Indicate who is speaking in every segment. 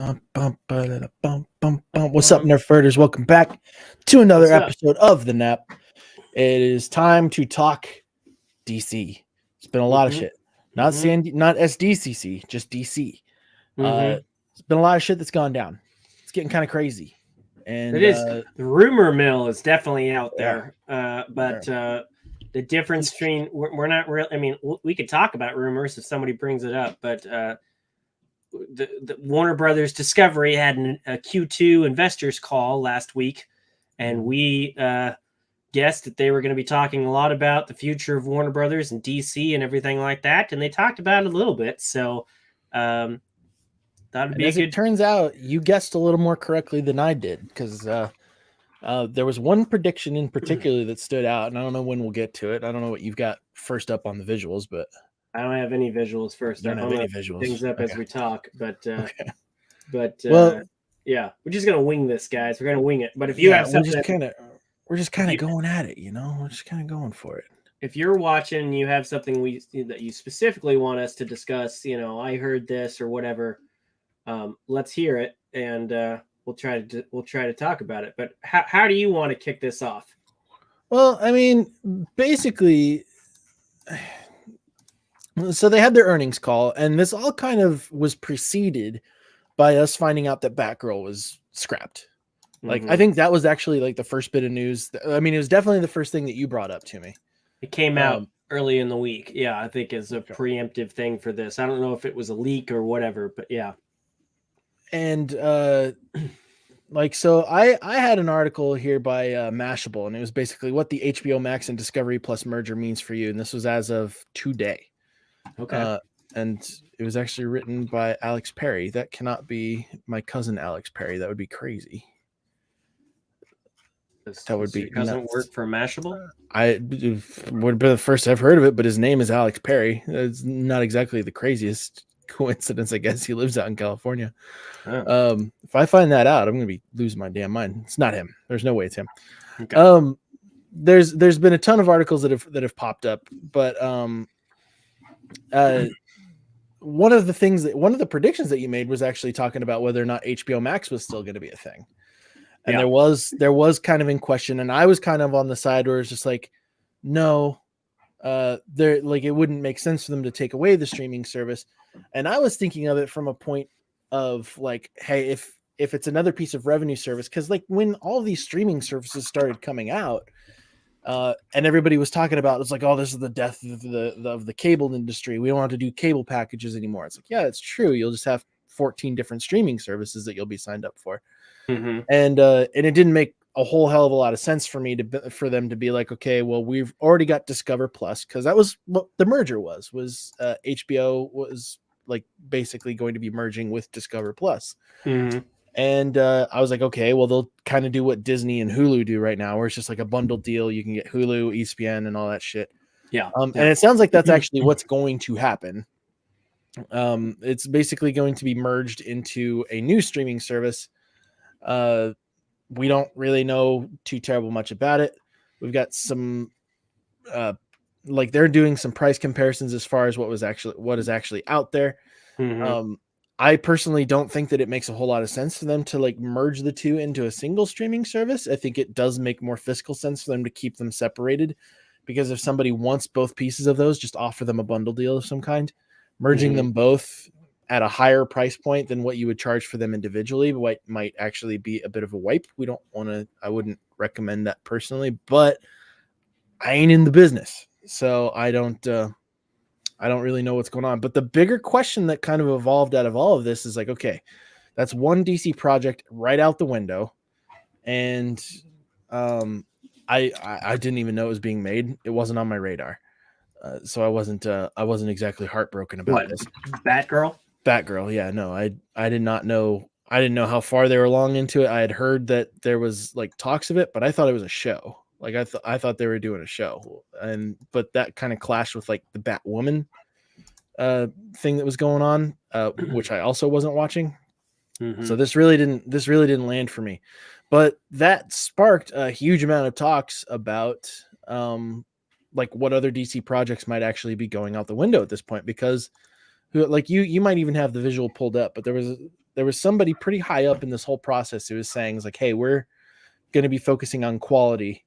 Speaker 1: What's up, Nerfherders? Welcome back to another
Speaker 2: What's up?
Speaker 1: episode of the N.A.P. It is time to talk DC. It's been a lot of shit. Not SDCC, just DC. It's been a lot of shit that's gone down. It's getting kind of crazy. And
Speaker 2: It is. The rumor mill is definitely out
Speaker 1: Yeah.
Speaker 2: there. But the difference between we're not real. I mean, we could talk about rumors if somebody brings it up, but the Warner Brothers Discovery had a Q2 investors call last week, and we guessed that they were going to be talking a lot about the future of Warner Brothers and DC and everything like that, and they talked about it a little bit. So that would be
Speaker 1: as it turns out, you guessed a little more correctly than I did, because there was one prediction in particular that stood out, and I don't know when we'll get to it. I don't know what you've got first up on the visuals, but
Speaker 2: I don't have any visuals first.
Speaker 1: I don't have any visuals.
Speaker 2: Things up as we talk, but
Speaker 1: well,
Speaker 2: yeah, we're just gonna wing this, guys. We're gonna wing it. But if you have something,
Speaker 1: we're just kind of going at it, you know. We're just kind of going for it.
Speaker 2: If you're watching, and you have something that you specifically want us to discuss. You know, I heard this or whatever. Let's hear it, and we'll try to talk about it. But how do you want to kick this off?
Speaker 1: Well, I mean, basically. So they had their earnings call, and this all kind of was preceded by us finding out that Batgirl was scrapped. Like, I think that was actually like the first bit of news. I mean, it was definitely the first thing that you brought up to me.
Speaker 2: It came out early in the week. Yeah, I think is a preemptive thing for this. I don't know if it was a leak or whatever, but yeah.
Speaker 1: And like, so I had an article here by Mashable, and it was basically what the HBO Max and Discovery Plus merger means for you. And this was as of today.
Speaker 2: Okay.
Speaker 1: And it was actually written by Alex Perry. That cannot be my cousin Alex Perry. That would be crazy.
Speaker 2: That would be doesn't work for Mashable.
Speaker 1: Would be the first I've heard of it, but his name is Alex Perry. It's not exactly the craziest coincidence. I guess he lives out in California. If I find that out, I'm gonna be losing my damn mind. It's not him. There's no way it's him. Okay. There's been a ton of articles that have popped up, but one of the predictions that you made was actually talking about whether or not HBO Max was still going to be a thing. And there was kind of in question, and I was kind of on the side where it's just like, no, they're like, it wouldn't make sense for them to take away the streaming service. And I was thinking of it from a point of like, hey, if it's another piece of revenue service, because like when all these streaming services started coming out, and everybody was talking about, it's like, oh, this is the death of the cable industry. We don't want to do cable packages anymore. It's like, yeah, it's true. You'll just have 14 different streaming services that you'll be signed up for. And it didn't make a whole hell of a lot of sense for me for them to be like, okay, well, we've already got Discover Plus, because that was what the merger was HBO was like basically going to be merging with Discover Plus. And I was like, okay, well, they'll kind of do what Disney and Hulu do right now, where it's just like a bundled deal. You can get Hulu, ESPN, and all that shit.
Speaker 2: Yeah.
Speaker 1: And it sounds like that's actually what's going to happen. It's basically going to be merged into a new streaming service. We don't really know too terrible much about it. We've got some, like they're doing some price comparisons as far as what is actually out there. I personally don't think that it makes a whole lot of sense for them to like merge the two into a single streaming service. I think it does make more fiscal sense for them to keep them separated, because if somebody wants both pieces of those, just offer them a bundle deal of some kind. Merging them both at a higher price point than what you would charge for them individually might actually be a bit of a wipe. I wouldn't recommend that personally, but I ain't in the business, so I don't really know what's going on. But the bigger question that kind of evolved out of all of this is like, okay, that's one DC project right out the window. And I didn't even know it was being made. It wasn't on my radar. So I wasn't exactly heartbroken about this. Batgirl. Yeah, no, I did not know. I didn't know how far they were along into it. I had heard that there was like talks of it, but I thought it was a show. Like I thought they were doing a show, but that kind of clashed with like the Batwoman thing that was going on, which I also wasn't watching. So this really didn't land for me. But that sparked a huge amount of talks about like what other DC projects might actually be going out the window at this point, because like you might even have the visual pulled up, but there was somebody pretty high up in this whole process who was saying, is like, hey, we're going to be focusing on quality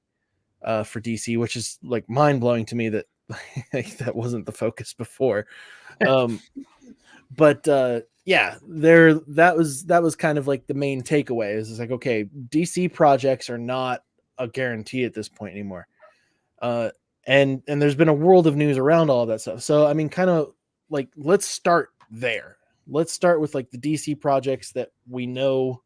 Speaker 1: for DC, which is like mind blowing to me that that wasn't the focus before. But yeah, that was kind of like the main takeaway is like, okay, DC projects are not a guarantee at this point anymore. And there's been a world of news around all of that stuff. So I mean, kind of like, let's start there. Let's start with like the DC projects that we know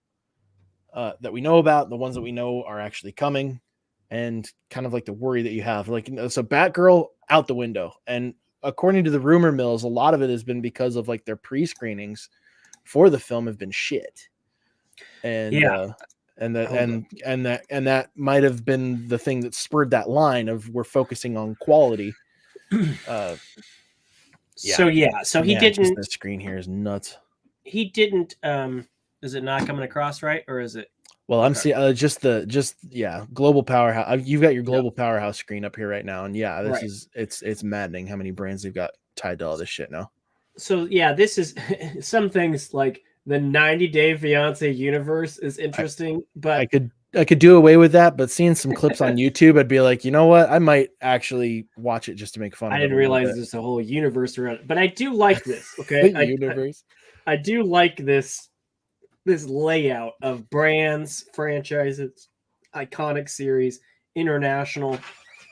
Speaker 1: about, the ones that we know are actually coming, and kind of like the worry that you have. Like, so Batgirl out the window. And according to the rumor mills, a lot of it has been because of like their pre-screenings for the film have been shit. And that might have been the thing that spurred that line of we're focusing on quality.
Speaker 2: So he didn't.
Speaker 1: The screen here is nuts.
Speaker 2: He didn't. Is it not coming across right, or is it?
Speaker 1: Well, I'm seeing global powerhouse. You've got your global powerhouse screen up here right now, and it's maddening how many brands they've got tied to all this shit now.
Speaker 2: So yeah, this is some things like the 90 Day Fiance universe is interesting, but
Speaker 1: I could do away with that, but seeing some clips on YouTube, I'd be like, you know what? I might actually watch it just to make fun of it.
Speaker 2: I didn't realize there's a whole universe around it, but I do like this. Okay. I do like this layout of brands, franchises, iconic series, international.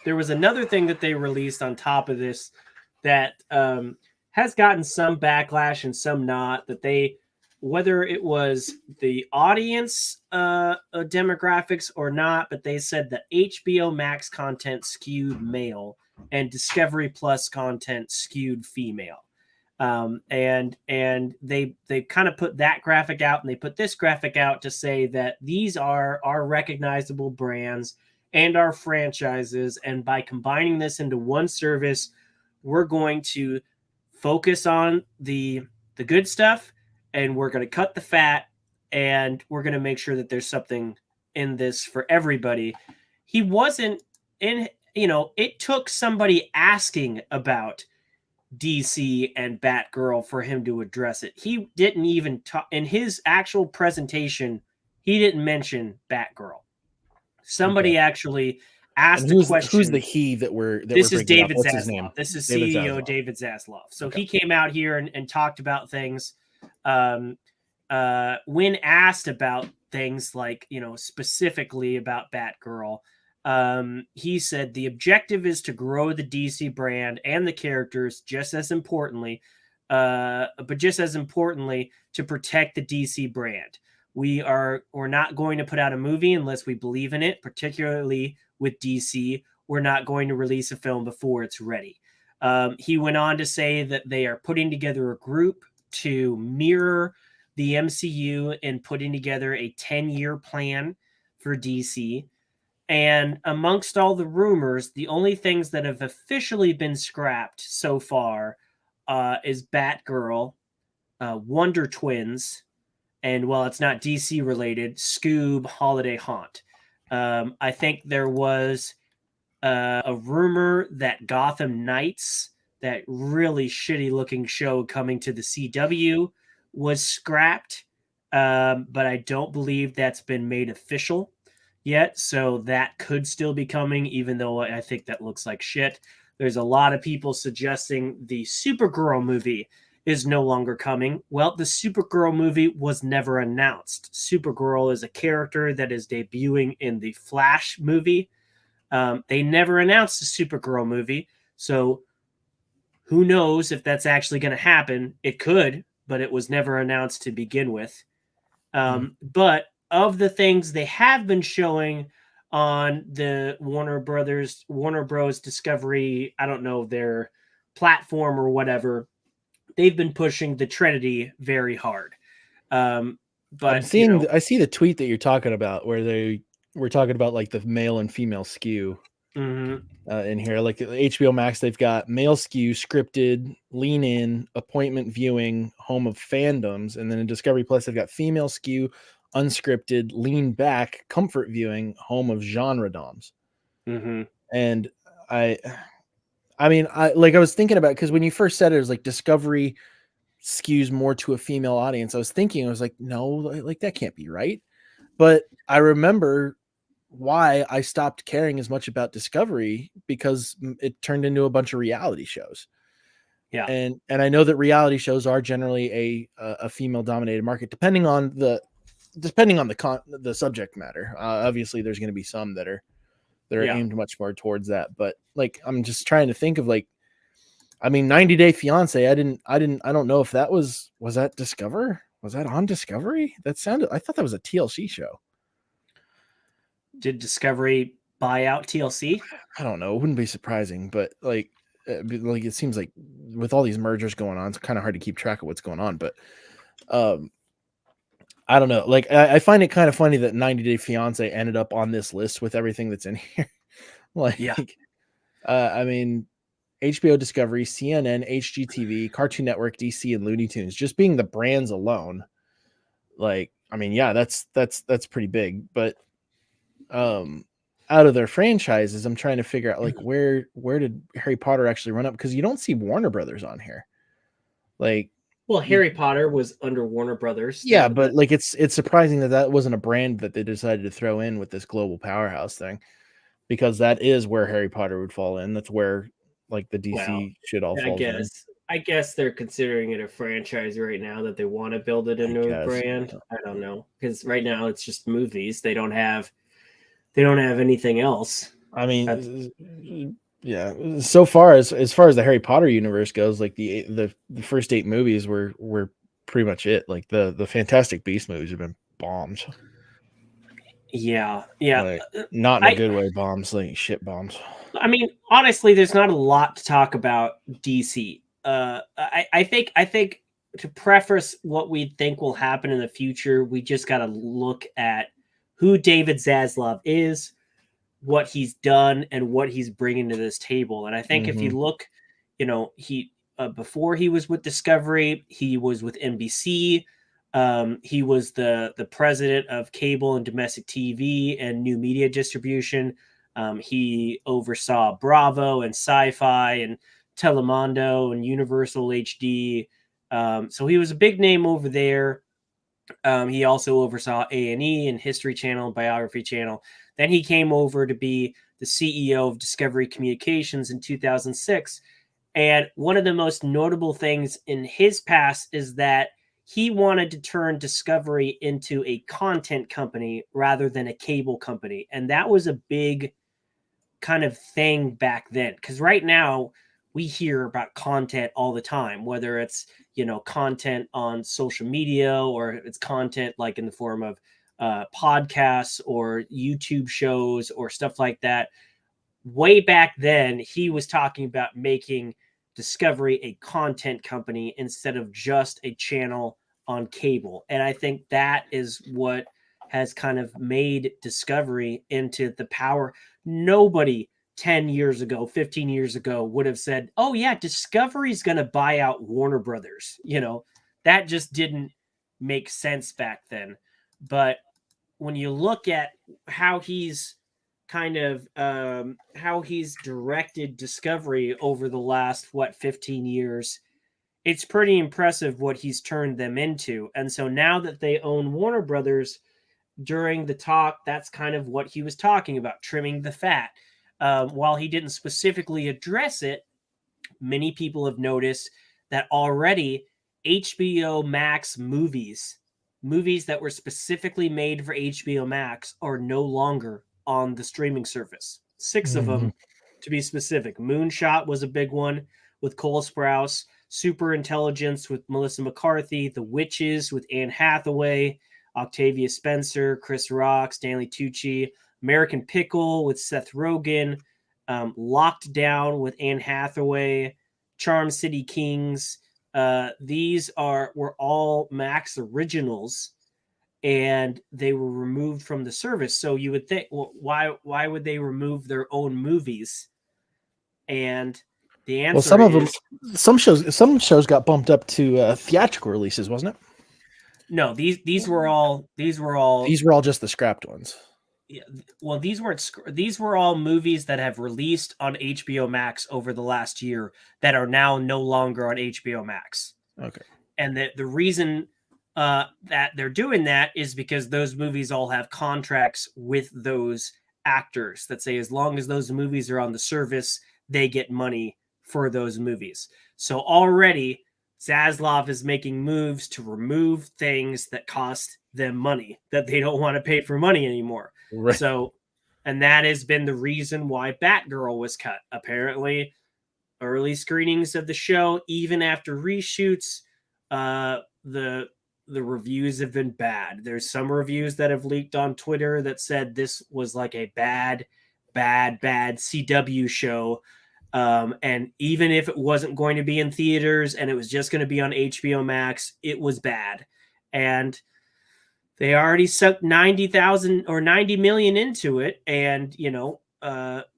Speaker 2: There was another thing that they released on top of this that has gotten some backlash and some not, that they, whether it was the audience demographics or not, but they said that HBO Max content skewed male and Discovery Plus content skewed female. And they kind of put that graphic out, and they put this graphic out to say that these are our recognizable brands and our franchises, and by combining this into one service, we're going to focus on the good stuff, and we're going to cut the fat, and we're going to make sure that there's something in this for everybody. He wasn't in, it took somebody asking about DC and Batgirl for him to address it. He didn't even talk in his actual presentation. He didn't mention Batgirl. Somebody actually asked a question.
Speaker 1: Who's the he that
Speaker 2: this is David
Speaker 1: What's
Speaker 2: Zaslav.
Speaker 1: his name?
Speaker 2: This is CEO David Zaslav. So he came out here and talked about things. When asked about things like, specifically about Batgirl, he said the objective is to grow the DC brand and the characters, just as importantly, to protect the DC brand. We're not going to put out a movie unless we believe in it, particularly with DC. We're not going to release a film before it's ready. He went on to say that they are putting together a group to mirror the MCU and putting together a 10-year plan for DC. And amongst all the rumors, the only things that have officially been scrapped so far is Batgirl, Wonder Twins, and while it's not DC related, Scoob Holiday Haunt. I think there was a rumor that Gotham Knights, that really shitty looking show coming to the CW, was scrapped. But I don't believe that's been made official yet. So that could still be coming, even though I think that looks like shit. There's a lot of people suggesting the Supergirl movie is no longer coming. Well, the Supergirl movie was never announced. Supergirl is a character that is debuting in the Flash movie. They never announced the Supergirl movie. So who knows if that's actually going to happen? It could, but it was never announced to begin with. But of the things they have been showing on the Warner Bros. Discovery, I don't know, their platform or whatever, they've been pushing the Trinity very hard. But
Speaker 1: I see the tweet that you're talking about where they were talking about like the male and female skew in here. Like HBO Max, they've got male skew, scripted, lean in, appointment viewing, home of fandoms. And then in Discovery Plus, they've got female skew, unscripted, lean back, comfort viewing, home of genre doms. And I was thinking about, because when you first said it was like Discovery skews more to a female audience. I was like, no, like that can't be right. But I remember why I stopped caring as much about Discovery, because it turned into a bunch of reality shows.
Speaker 2: Yeah.
Speaker 1: And I know that reality shows are generally a female dominated market, depending on the subject matter. Obviously there's going to be some that are aimed much more towards that, but like, I'm just trying to think of, like, I mean, 90 Day Fiance, I don't know if that was that Discover? Was that on Discovery? I thought that was a TLC show.
Speaker 2: Did Discovery buy out TLC?
Speaker 1: I don't know. It wouldn't be surprising, but like it seems like with all these mergers going on, it's kind of hard to keep track of what's going on. But I don't know. Like, I find it kind of funny that 90 Day Fiance ended up on this list with everything that's in here. Like, I mean, HBO Discovery, CNN, HGTV, Cartoon Network, DC, and Looney Tunes, just being the brands alone. Like, I mean, yeah, that's pretty big. But out of their franchises, I'm trying to figure out, like, where did Harry Potter actually run up? Because you don't see Warner Brothers on here. Like,
Speaker 2: well, Harry Potter was under Warner Brothers.
Speaker 1: Yeah, but like, it's surprising that wasn't a brand that they decided to throw in with this global powerhouse thing, because that is where Harry Potter would fall in. That's where, like, the DC shit all falls in.
Speaker 2: I guess they're considering it a franchise right now, that they want to build it into a brand. Yeah. I don't know, because right now it's just movies. They don't have anything else.
Speaker 1: I mean, yeah. So far as the Harry Potter universe goes, like the first 8 movies were pretty much it. Like the Fantastic Beasts movies have been bombs.
Speaker 2: Yeah.
Speaker 1: Like, not in a good way, bombs, like shit bombs.
Speaker 2: I mean, honestly, there's not a lot to talk about DC. I think to preface what we think will happen in the future, we just got to look at who David Zaslav is, what he's done, and what he's bringing to this table. And I think if you look, he before he was with Discovery, he was with NBC. He was the president of cable and domestic TV and new media distribution. He oversaw Bravo and Sci-Fi and Telemundo and Universal HD. So he was a big name over there. He also oversaw A&E and History Channel, Biography Channel. Then he came over to be the CEO of Discovery Communications in 2006. And one of the most notable things in his past is that he wanted to turn Discovery into a content company rather than a cable company. And that was a big kind of thing back then. Because right now we hear about content all the time, whether it's, content on social media, or it's content like in the form of podcasts or YouTube shows or stuff like that. Way back then, he was talking about making Discovery a content company instead of just a channel on cable. And I think that is what has kind of made Discovery into the power. Nobody 10 years ago, 15 years ago would have said, oh yeah, Discovery's going to buy out Warner Brothers. That just didn't make sense back then. But when you look at how he's kind of how he's directed Discovery over the last 15 years, it's pretty impressive what he's turned them into. And so now that they own Warner Brothers, during the talk, that's kind of what he was talking about, trimming the fat. While he didn't specifically address it, many people have noticed that already HBO Max movies that were specifically made for HBO Max are no longer on the streaming service. 6 of them, to be specific. Moonshot was a big one with Cole Sprouse. Super Intelligence with Melissa McCarthy. The Witches with Anne Hathaway. Octavia Spencer, Chris Rock, Stanley Tucci. American Pickle with Seth Rogen. Locked Down with Anne Hathaway. Charm City Kings. These were all Max originals, and they were removed from the service. So you would think, well, why would they remove their own movies? And the answer
Speaker 1: some shows got bumped up to theatrical releases, wasn't it?
Speaker 2: No, these were all
Speaker 1: just the scrapped ones.
Speaker 2: Yeah, well, these were all movies that have released on HBO Max over the last year that are now no longer on HBO Max.
Speaker 1: Okay.
Speaker 2: And the reason that they're doing that is because those movies all have contracts with those actors that say as long as those movies are on the service, they get money for those movies. So already Zaslav is making moves to remove things that cost them money that they don't want to pay for money anymore.
Speaker 1: Right.
Speaker 2: So, and that has been the reason why Batgirl was cut. Apparently, early screenings of the show, even after reshoots, the reviews have been bad. There's some reviews that have leaked on Twitter that said this was like a bad CW show. And even if it wasn't going to be in theaters and it was just going to be on HBO Max, it was bad. And they already sucked 90,000 or 90 million into it. And,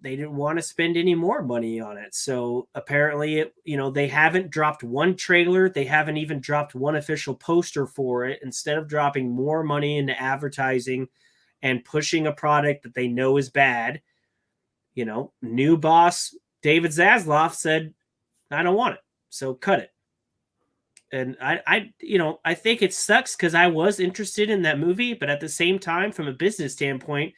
Speaker 2: they didn't want to spend any more money on it. So apparently they haven't dropped one trailer. They haven't even dropped one official poster for it. Instead of dropping more money into advertising and pushing a product that they know is bad, new boss David Zaslav said, I don't want it, so cut it. And I think it sucks because I was interested in that movie, but at the same time, from a business standpoint,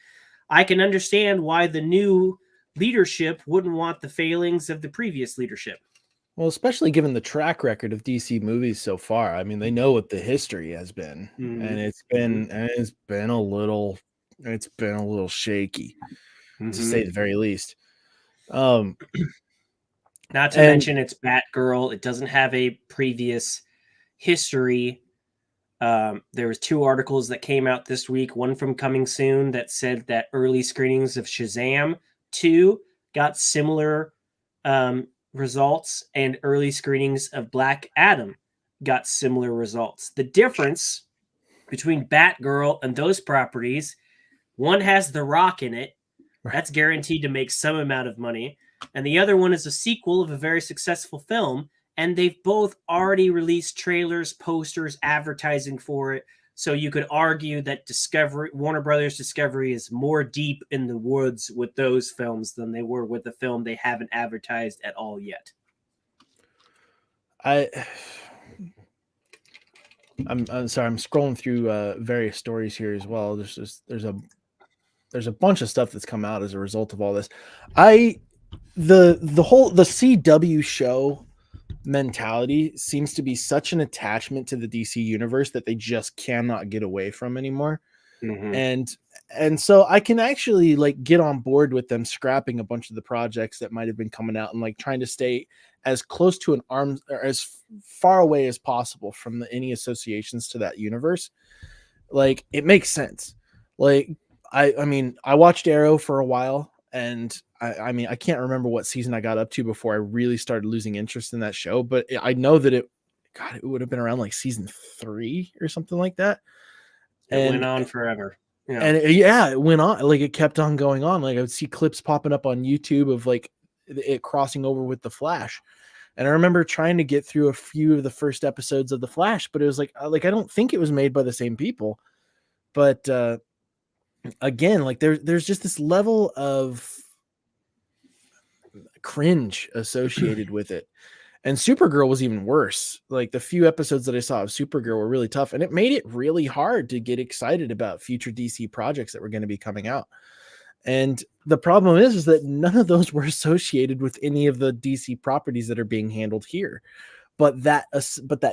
Speaker 2: I can understand why the new leadership wouldn't want the failings of the previous leadership.
Speaker 1: Well, especially given the track record of DC movies so far. I mean, they know what the history has been, and it's been a little shaky, to say the very least.
Speaker 2: Not to mention it's Batgirl. It doesn't have a previous history. There was 2 articles that came out this week, one from Coming Soon that said that early screenings of Shazam 2 got similar results, and early screenings of Black Adam got similar results. The difference between Batgirl and those properties, one has The Rock in it. That's guaranteed to make some amount of money. And the other one is a sequel of a very successful film. And they've both already released trailers, posters, advertising for it. So you could argue that Warner Brothers Discovery is more deep in the woods with those films than they were with the film they haven't advertised at all yet.
Speaker 1: I'm sorry. I'm scrolling through various stories here as well. There's a bunch of stuff that's come out as a result of all this. The CW show mentality seems to be such an attachment to the DC universe that they just cannot get away from anymore. And so I can actually get on board with them scrapping a bunch of the projects that might have been coming out and trying to stay as close to an arm's or as far away as possible from any associations to that universe. It makes sense. I mean, I watched Arrow for a while, and I mean, I can't remember what season I got up to before I really started losing interest in that show, but I know that it would have been around season 3 or something like that.
Speaker 2: It went on forever.
Speaker 1: Yeah. And it went on. It kept on going on. I would see clips popping up on YouTube of it crossing over with The Flash. And I remember trying to get through a few of the first episodes of The Flash, but it was I don't think it was made by the same people. But again, there's just this level of cringe associated with it. And Supergirl was even worse. The few episodes that I saw of Supergirl were really tough, and it made it really hard to get excited about future DC projects that were going to be coming out. And the problem is that none of those were associated with any of the DC properties that are being handled here. But that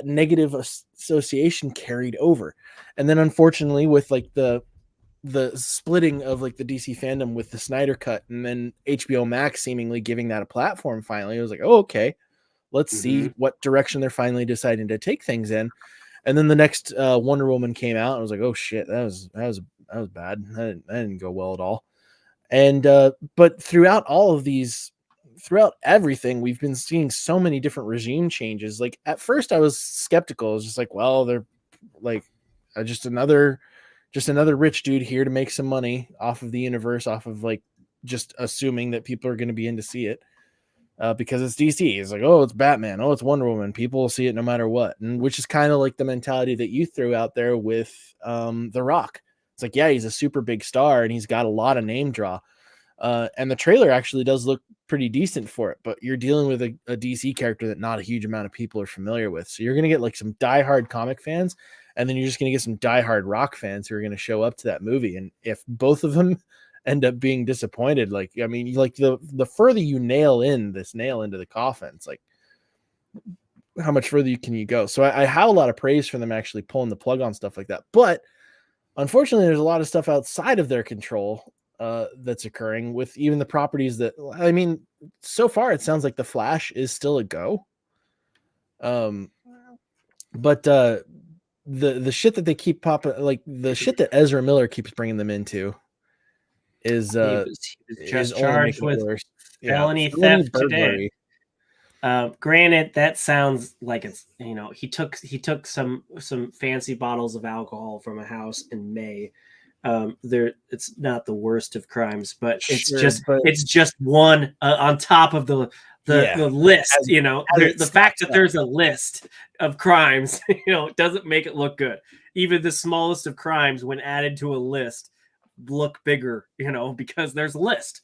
Speaker 1: negative association carried over. And then unfortunately with the splitting of the DC fandom with the Snyder Cut, and then HBO Max seemingly giving that a platform finally, I was oh, okay, let's see what direction they're finally deciding to take things in. And then the next Wonder Woman came out, and I was oh shit, that was bad. That didn't go well at all. And but throughout everything, we've been seeing so many different regime changes. At first I was skeptical. I was just well, they're just another rich dude here to make some money off of the universe, off of just assuming that people are going to be in to see it because it's DC. It's oh, it's Batman. Oh, it's Wonder Woman. People will see it no matter what. And which is kind of the mentality that you threw out there with The Rock. It's yeah, he's a super big star and he's got a lot of name draw. And the trailer actually does look pretty decent for it, but you're dealing with a DC character that not a huge amount of people are familiar with. So you're going to get like some diehard comic fans, and then you're just going to get some diehard rock fans who are going to show up to that movie. And if both of them end up being disappointed, like, I mean, like the further you nail into the coffin, it's like, how much further can you go? So I have a lot of praise for them actually pulling the plug on stuff like that. But unfortunately, there's a lot of stuff outside of their control that's occurring with even the properties that, I mean, so far it sounds like The Flash is still a go. But the shit that they keep popping, like the shit that Ezra Miller keeps bringing them into is
Speaker 2: he was just
Speaker 1: only
Speaker 2: charged
Speaker 1: making it
Speaker 2: with
Speaker 1: worse.
Speaker 2: felony theft
Speaker 1: burglary.
Speaker 2: Today. Granted, that sounds like it's, you know, he took some fancy bottles of alcohol from a house in May. It's not the worst of crimes, but it's just one on top of the list. You know, the fact that there's a list of crimes, you know, doesn't make it look good. Even the smallest of crimes, when added to a list, look bigger, you know, because there's a list.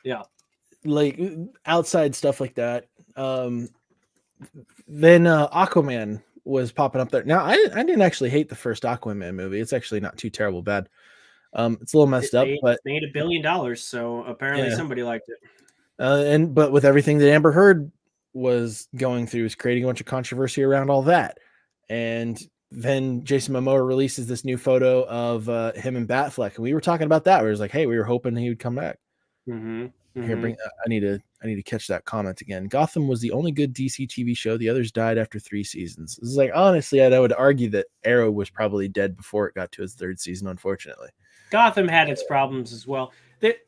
Speaker 2: Yeah,
Speaker 1: like outside stuff like that. Then Aquaman was popping up there. Now I didn't actually hate the first Aquaman movie. It's actually not too terrible bad. It's a little messed up, but
Speaker 2: made $1 billion, so apparently somebody liked it.
Speaker 1: But with everything that Amber Heard was going through, is creating a bunch of controversy around all that. And then Jason Momoa releases this new photo of him and Batfleck, and we were talking about that. Where it was like, hey, we were hoping he would come back. Here, I need to catch that comment again. Gotham was the only good DC TV show. The others died after 3 seasons. This is like, honestly, I would argue that Arrow was probably dead before it got to its 3rd season, unfortunately.
Speaker 2: Gotham had its problems as well.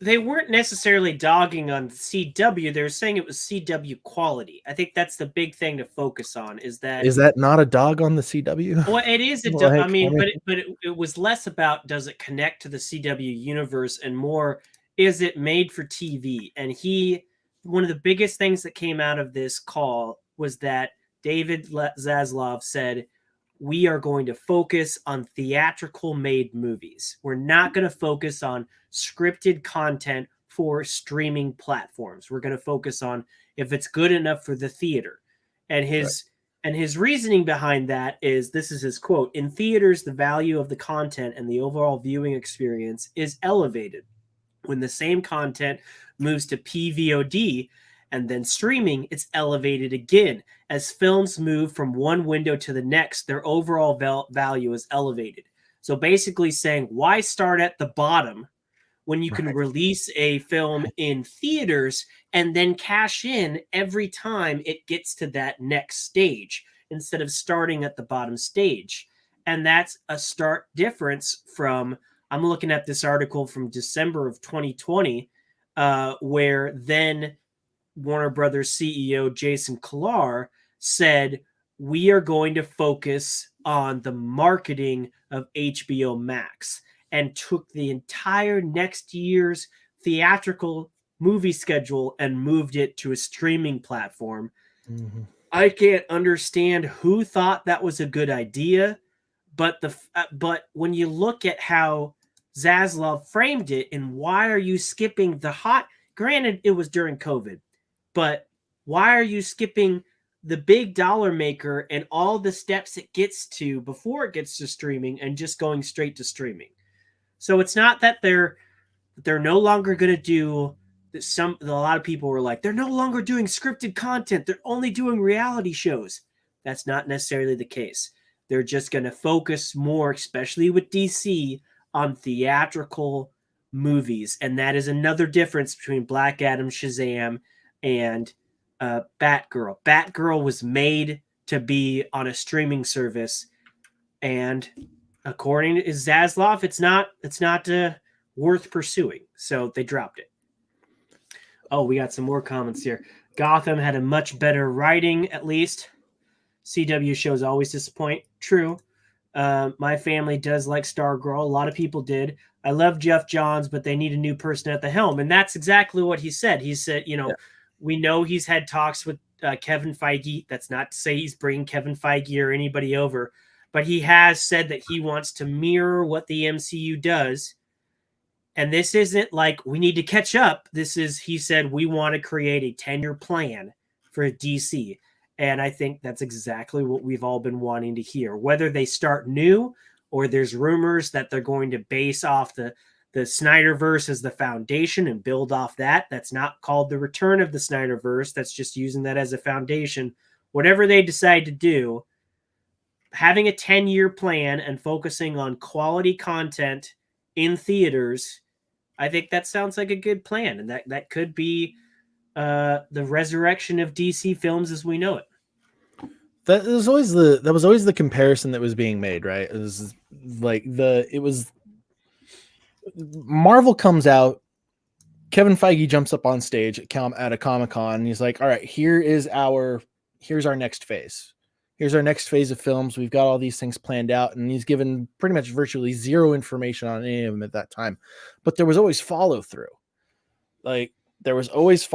Speaker 2: They weren't necessarily dogging on CW. They were saying it was CW quality. I think that's the big thing to focus on. Is that
Speaker 1: not a dog on the CW?
Speaker 2: Well, it is a dog. I mean, but it was less about does it connect to the CW universe and more is it made for TV? And one of the biggest things that came out of this call was that David Zaslav said, we are going to focus on theatrical made movies. We're not going to focus on scripted content for streaming platforms. We're going to focus on if it's good enough for the theater. And his reasoning behind that is, this is his quote, in theaters, the value of the content and the overall viewing experience is elevated. When the same content moves to PVOD and then streaming, it's elevated again. As films move from one window to the next, their overall value is elevated. So basically saying, why start at the bottom when you can release a film in theaters and then cash in every time it gets to that next stage instead of starting at the bottom stage? And that's a stark difference from, I'm looking at this article from December of 2020, where then Warner Brothers CEO Jason Kilar said, we are going to focus on the marketing of HBO Max, and took the entire next year's theatrical movie schedule and moved it to a streaming platform. I can't understand who thought that was a good idea, but when you look at how Zaslav framed it and why are you skipping granted it was during COVID, but why are you skipping the big dollar maker and all the steps it gets to before it gets to streaming and just going straight to streaming? So it's not that they're no longer going to do a lot of people were like, they're no longer doing scripted content. They're only doing reality shows. That's not necessarily the case. They're just going to focus more, especially with DC, on theatrical movies. And that is another difference between Black Adam, Shazam, and Batgirl. Batgirl was made to be on a streaming service, and according to Zaslav, it's not worth pursuing. So they dropped it. Oh, we got some more comments here. Gotham had a much better writing, at least. CW shows always disappoint. True. My family does like Stargirl. A lot of people did. I love Jeff Johns, but they need a new person at the helm. And that's exactly what he said. He said, we know he's had talks with Kevin Feige. That's not to say he's bringing Kevin Feige or anybody over, but he has said that he wants to mirror what the MCU does. And this isn't like we need to catch up. This is, he said, we want to create a 10-year plan for DC. And I think that's exactly what we've all been wanting to hear. Whether they start new or there's rumors that they're going to base off the Snyderverse as the foundation and build off that. That's not called the return of the Snyderverse. That's just using that as a foundation. Whatever they decide to do, having a 10-year plan and focusing on quality content in theaters, I think that sounds like a good plan. And that could be the resurrection of DC films as we know it.
Speaker 1: That was always the comparison that was being made, right? It was like Marvel comes out, Kevin Feige jumps up on stage at a Comic-Con, and he's like, all right, here's our next phase. Here's our next phase of films. We've got all these things planned out, and he's given pretty much virtually zero information on any of them at that time. But there was always follow through. Like, there was always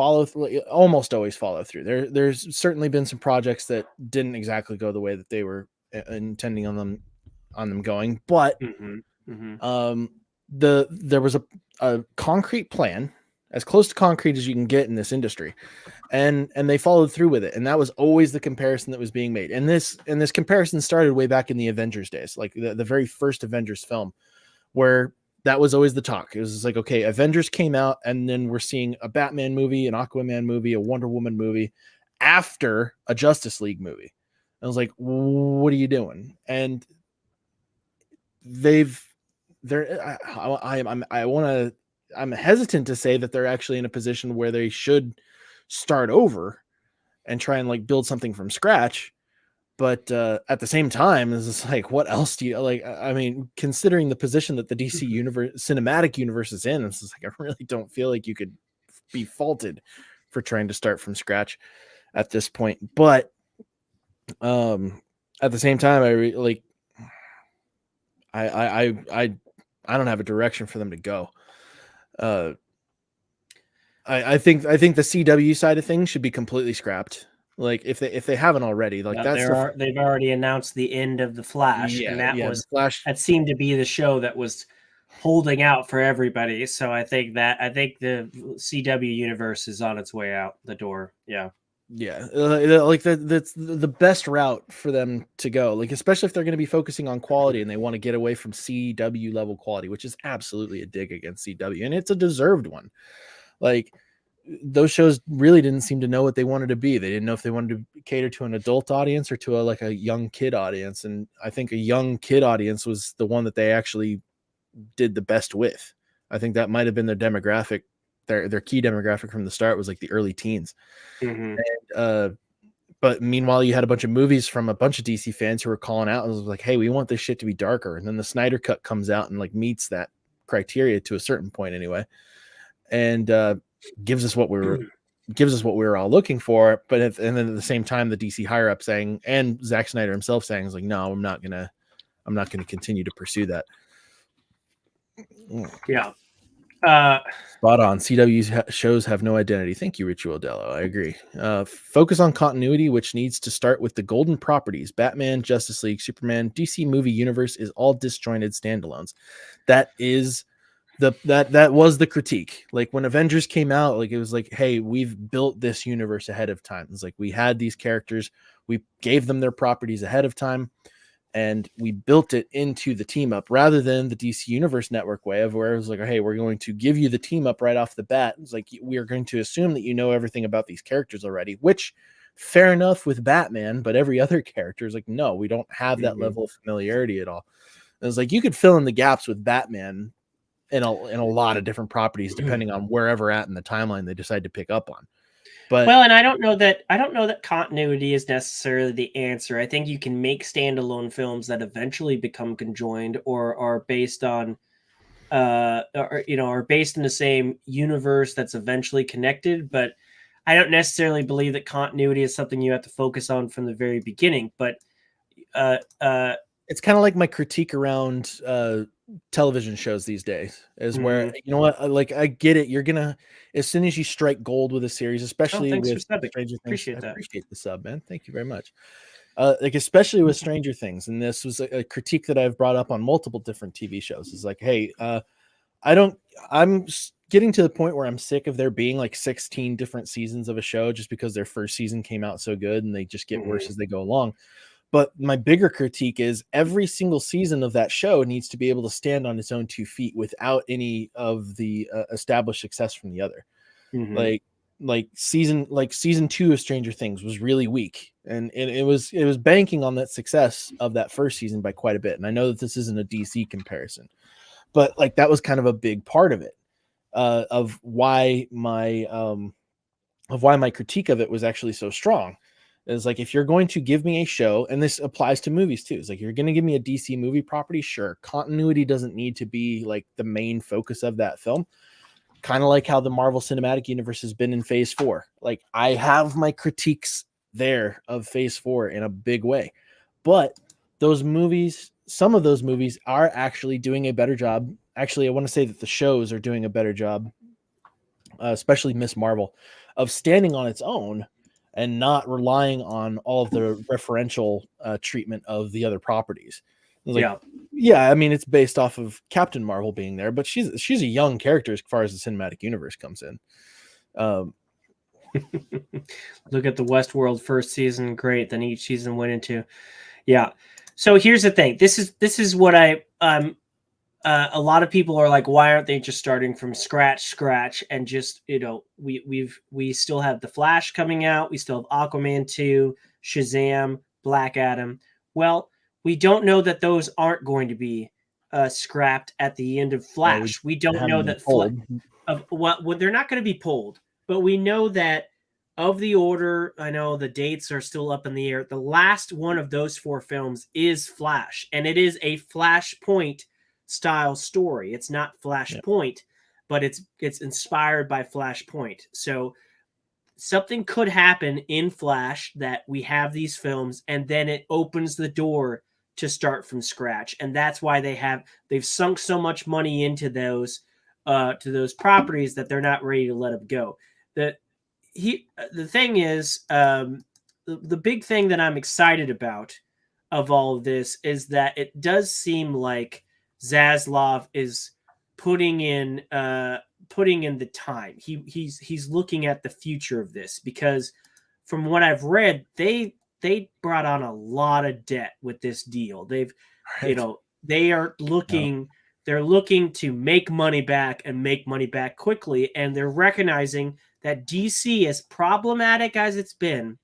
Speaker 1: almost always follow through. There's certainly been some projects that didn't exactly go the way that they were intending on them going, but there was a concrete plan, as close to concrete as you can get in this industry, and they followed through with it. And that was always the comparison that was being made. And this comparison started way back in the Avengers days, like the very first Avengers film, where that was always the talk. It was just like, okay, Avengers came out, and then we're seeing a Batman movie, an Aquaman movie, a Wonder Woman movie after a Justice League movie. I was like, what are you doing? And I'm hesitant to say that they're actually in a position where they should start over and try and like build something from scratch. But at the same time, it's just like, what else do you like? I mean, considering the position that the DC cinematic universe is in, it's just like, I really don't feel like you could be faulted for trying to start from scratch at this point. But at the same time, I don't have a direction for them to go. I think the CW side of things should be completely scrapped. Like if they haven't already, like
Speaker 2: they've already announced the end of the Flash, and that seemed to be the show that was holding out for everybody. So I think the CW universe is on its way out the door. Yeah.
Speaker 1: Like that's the best route for them to go. Like, especially if they're going to be focusing on quality and they want to get away from CW level quality, which is absolutely a dig against CW, and it's a deserved one. Like, those shows really didn't seem to know what they wanted to be. They didn't know if they wanted to cater to an adult audience or to a young kid audience. And I think a young kid audience was the one that they actually did the best with. I think that might have been their demographic. Their key demographic from the start was like the early teens. And, but meanwhile, you had a bunch of movies from a bunch of DC fans who were calling out and was like, hey, we want this shit to be darker. And then the Snyder Cut comes out and like meets that criteria to a certain point anyway. And gives us what we were all looking for. But and then at the same time, the DC higher up saying, and Zack Snyder himself saying, is like, no, I'm not gonna continue to pursue that.
Speaker 2: Yeah.
Speaker 1: Spot on. CW shows have no identity. Thank you, Ritual Dello. I agree. Focus on continuity, which needs to start with the golden properties. Batman, Justice League, Superman, DC movie universe is all disjointed standalones. That is that was the critique. Like when Avengers came out, like it was like, hey, we've built this universe ahead of time. It's like we had these characters, we gave them their properties ahead of time, and we built it into the team up rather than the DC Universe Network way of where it was like, hey, we're going to give you the team up right off the bat. It's like, we are going to assume that you know everything about these characters already, which fair enough with Batman, but every other character is like, no, we don't have that level of familiarity at all. And it's like, you could fill in the gaps with Batman in a lot of different properties, depending on wherever at in the timeline they decide to pick up on. But
Speaker 2: and I don't know that continuity is necessarily the answer. I think you can make standalone films that eventually become conjoined or are based on, are based in the same universe that's eventually connected. But I don't necessarily believe that continuity is something you have to focus on from the very beginning. But
Speaker 1: it's kind of like my critique around television shows these days is where, you know what, like I get it, you're gonna, as soon as you strike gold with a series, especially with Stranger Things,
Speaker 2: appreciate
Speaker 1: the sub, man, thank you very much. Like especially with Stranger Things, and this was a critique that I've brought up on multiple different TV shows, is like, hey, I'm getting to the point where I'm sick of there being like 16 different seasons of a show just because their first season came out so good and they just get worse as they go along. But my bigger critique is every single season of that show needs to be able to stand on its own 2 feet without any of the established success from the other. Like season 2 of Stranger Things was really weak, and it was banking on that success of that first season by quite a bit. And I know that this isn't a DC comparison, but like that was kind of a big part of it, of why my critique of it was actually so strong. Is like, if you're going to give me a show, and this applies to movies too, it's like, you're going to give me a DC movie property, sure, continuity doesn't need to be like the main focus of that film. Kind of like how the Marvel Cinematic Universe has been in Phase 4. Like, I have my critiques there of Phase 4 in a big way, but those movies, some of those movies are actually doing a better job. Actually, I want to say that the shows are doing a better job, especially Miss Marvel, of standing on its own and not relying on all of the referential treatment of the other properties. Like, yeah, I mean, it's based off of Captain Marvel being there, but she's a young character as far as the cinematic universe comes in.
Speaker 2: Look at the Westworld first season, great. Then each season went into, yeah. So here's the thing. This is what a lot of people are like, why aren't they just starting from scratch and just, we still have The Flash coming out. We still have Aquaman 2, Shazam, Black Adam. Well, we don't know that those aren't going to be scrapped at the end of Flash. We don't know that they're not going to be pulled, but we know that of the order, I know the dates are still up in the air. The last one of those 4 films is Flash, and it is a Flashpoint style story. It's not Flashpoint, but it's inspired by Flashpoint. So something could happen in Flash that we have these films, and then it opens the door to start from scratch. And that's why they've sunk so much money into those properties that they're not ready to let them go. The thing is, the big thing that I'm excited about of all of this is that it does seem like Zaslav is putting in the time. He's looking at the future of this, because from what I've read, they brought on a lot of debt with this deal. They've, they are looking, they're looking to make money back and make money back quickly. And they're recognizing that DC, as problematic as it's been,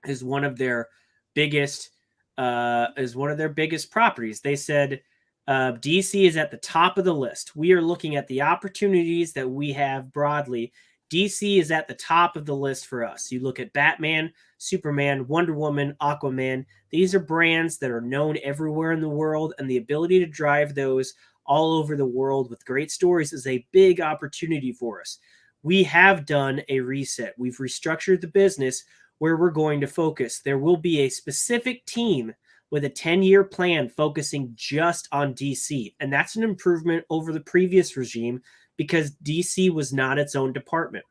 Speaker 2: is one of their biggest properties. They said, DC is at the top of the list. We are looking at the opportunities that we have broadly. DC is at the top of the list for us. You look at Batman, Superman, Wonder Woman, Aquaman. These are brands that are known everywhere in the world, and the ability to drive those all over the world with great stories is a big opportunity for us. We have done a reset. We've restructured the business where we're going to focus. There will be a specific team with a 10-year plan focusing just on DC. And that's an improvement over the previous regime, because DC was not its own department.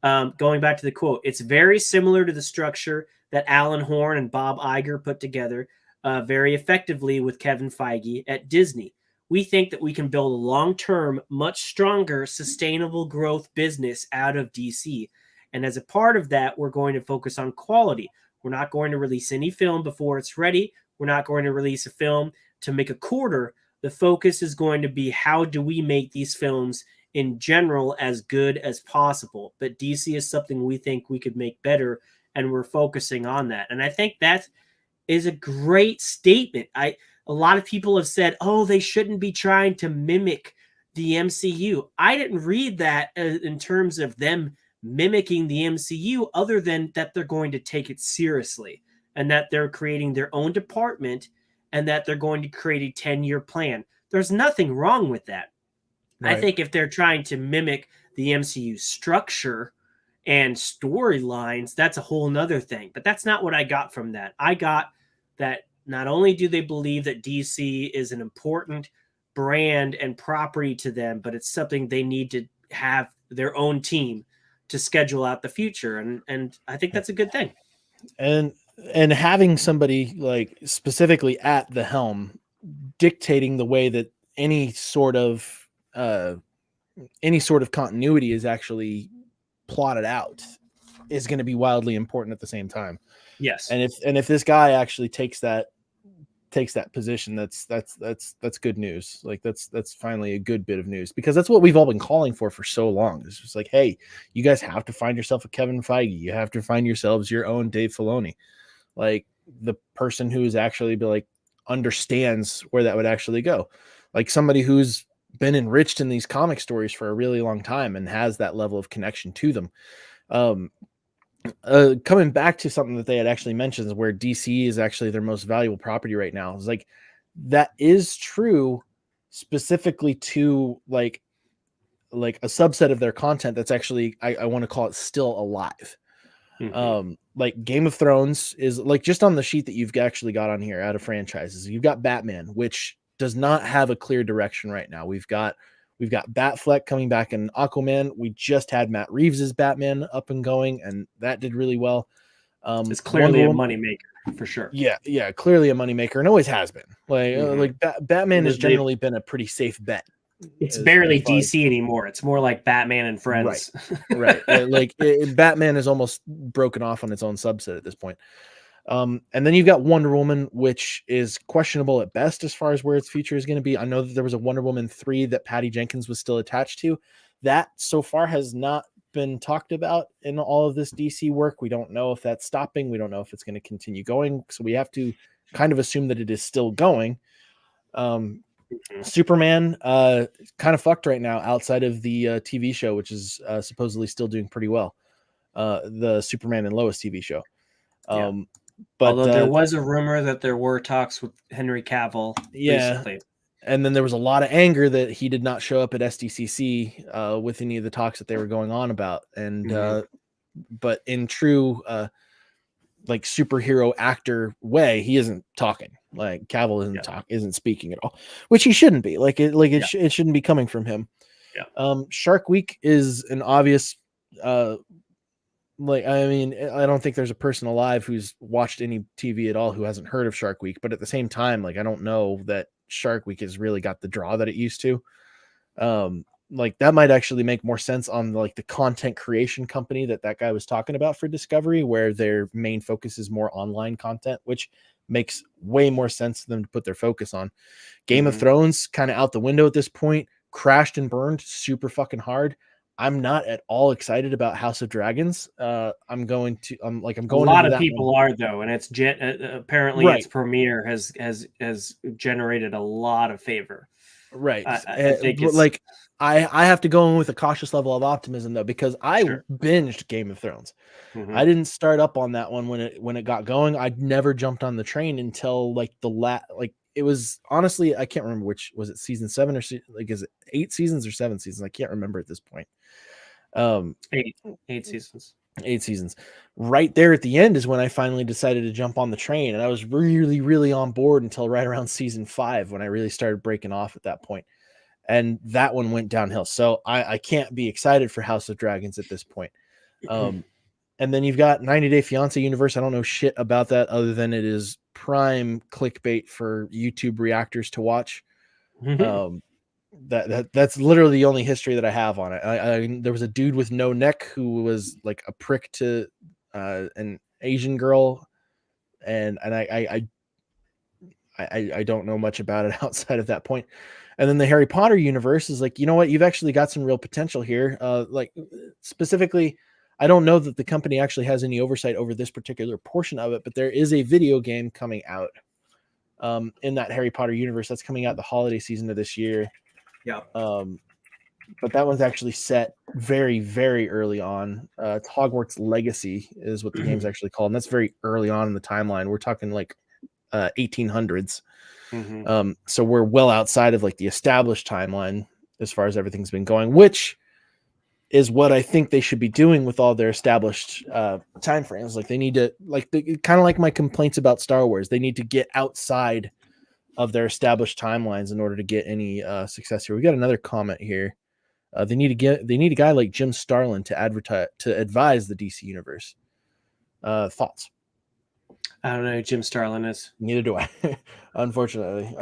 Speaker 2: Going back to the quote, it's very similar to the structure that Alan Horn and Bob Iger put together very effectively with Kevin Feige at Disney. We think that we can build a long-term, much stronger, sustainable growth business out of DC. And as a part of that, we're going to focus on quality. We're not going to release any film before it's ready. We're not going to release a film to make a quarter. The focus is going to be, how do we make these films in general as good as possible? But DC is something we think we could make better, and we're focusing on that. And I think that is a great statement. A lot of people have said, oh, they shouldn't be trying to mimic the MCU. I didn't read that in terms of them mimicking the MCU, other than that they're going to take it seriously, and that they're creating their own department, and that they're going to create a 10-year plan. There's nothing wrong with that. Right. I think if they're trying to mimic the MCU structure and storylines, that's a whole nother thing. But that's not what I got from that. I got that not only do they believe that DC is an important brand and property to them, but it's something they need to have their own team to schedule out the future. And I think that's a good thing.
Speaker 1: And having somebody like specifically at the helm dictating the way that any sort of any sort of continuity is actually plotted out is going to be wildly important at the same time.
Speaker 2: Yes.
Speaker 1: And if this guy actually takes that position, that's good news. Like that's finally a good bit of news, because that's what we've all been calling for so long. It's just like, hey, you guys have to find yourself a Kevin Feige. You have to find yourselves your own Dave Filoni, like the person who is actually like understands where that would actually go, like somebody who's been enriched in these comic stories for a really long time and has that level of connection to them. Coming back to something that they had actually mentioned, is where DC is actually their most valuable property right now. It's like, that is true specifically to like a subset of their content that's actually, I want to call it, still alive. Like Game of Thrones is like, just on the sheet that you've actually got on here out of franchises, you've got Batman, which does not have a clear direction right now. We've got Batfleck coming back in Aquaman. We just had Matt Reeves' Batman up and going, and that did really well.
Speaker 2: It's clearly a moneymaker for sure.
Speaker 1: Yeah, clearly a moneymaker, and always has been. Like Batman has generally been a pretty safe bet.
Speaker 2: It's barely DC anymore. It's more like Batman and Friends.
Speaker 1: Right. Batman is almost broken off on its own subset at this point. And then you've got Wonder Woman, which is questionable at best as far as where its future is going to be. I know that there was a Wonder Woman 3 that Patty Jenkins was still attached to. That so far has not been talked about in all of this DC work. We don't know if that's stopping. We don't know if it's going to continue going. So we have to kind of assume that it is still going. Superman kind of fucked right now outside of the TV show, which is supposedly still doing pretty well. The Superman and Lois TV show. But
Speaker 2: although there was a rumor that there were talks with Henry Cavill recently.
Speaker 1: And then there was a lot of anger that he did not show up at SDCC with any of the talks that they were going on about. And but in true like superhero actor way, he isn't talking. Like Cavill isn't speaking at all, which he shouldn't be. It shouldn't be coming from him. Shark Week is an obvious I don't think there's a person alive who's watched any TV at all who hasn't heard of Shark Week, but at the same time, like, I don't know that Shark Week has really got the draw that it used to. Like, that might actually make more sense on like the content creation company that guy was talking about for Discovery, where their main focus is more online content, which makes way more sense for them to put their focus on. Game of Thrones kind of out the window at this point, crashed and burned super fucking hard. I'm not at all excited about House of Dragons. I'm going. A lot
Speaker 2: of people are, though, and it's apparently its premiere has generated a lot of favor.
Speaker 1: Right. I think like I have to go in with a cautious level of optimism, though, because I binged Game of Thrones. I didn't start up on that one when it got going. I'd never jumped on the train until like it was, honestly, I can't remember which was it, season 7 or like, is it 8 seasons or 7 seasons? I can't remember at this point.
Speaker 2: 8 seasons.
Speaker 1: 8 seasons. Right there at the end is when I finally decided to jump on the train, and I was really, really on board until right around season 5 when I really started breaking off at that point. And that one went downhill. So I can't be excited for House of Dragons at this point. And then you've got 90 Day Fiance universe. I don't know shit about that other than it is prime clickbait for YouTube reactors to watch. That's literally the only history that I have on it. There was a dude with no neck who was like a prick to an Asian girl, and I don't know much about it outside of that point. And then the Harry Potter universe is like, you know what, you've actually got some real potential here. Like, specifically, I don't know that the company actually has any oversight over this particular portion of it, but there is a video game coming out in that Harry Potter universe that's coming out the holiday season of this year. But that one's actually set very, very early on. It's Hogwarts Legacy is what the game's actually called, and that's very early on in the timeline. We're talking like 1800s. So we're well outside of like the established timeline as far as everything's been going, which is what I think they should be doing with all their established time frames. Like, they need to, like, kind of like my complaints about Star Wars, they need to get outside of their established timelines in order to get any success here. We got another comment here. They need a guy like Jim Starlin to advise the DC universe. Thoughts?
Speaker 2: I don't know who Jim Starlin is.
Speaker 1: Neither do I, unfortunately.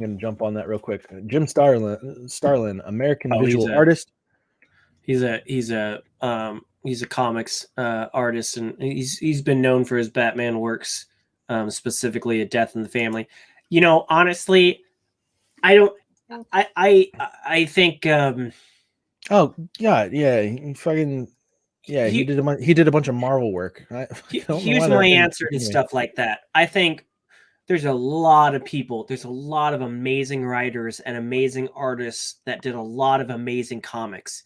Speaker 1: I'm gonna jump on that real quick. Jim Starlin, American
Speaker 2: Oh,
Speaker 1: visual artist.
Speaker 2: He's a comics artist, and he's been known for his Batman works, specifically a Death in the Family. You know, honestly, I think
Speaker 1: Oh God, yeah, he did a bunch of Marvel work. I don't know why
Speaker 2: here's
Speaker 1: that
Speaker 2: my
Speaker 1: didn't
Speaker 2: answer to
Speaker 1: confuse me.
Speaker 2: stuff like that. I think there's a lot of people, there's a lot of amazing writers and amazing artists that did a lot of amazing comics.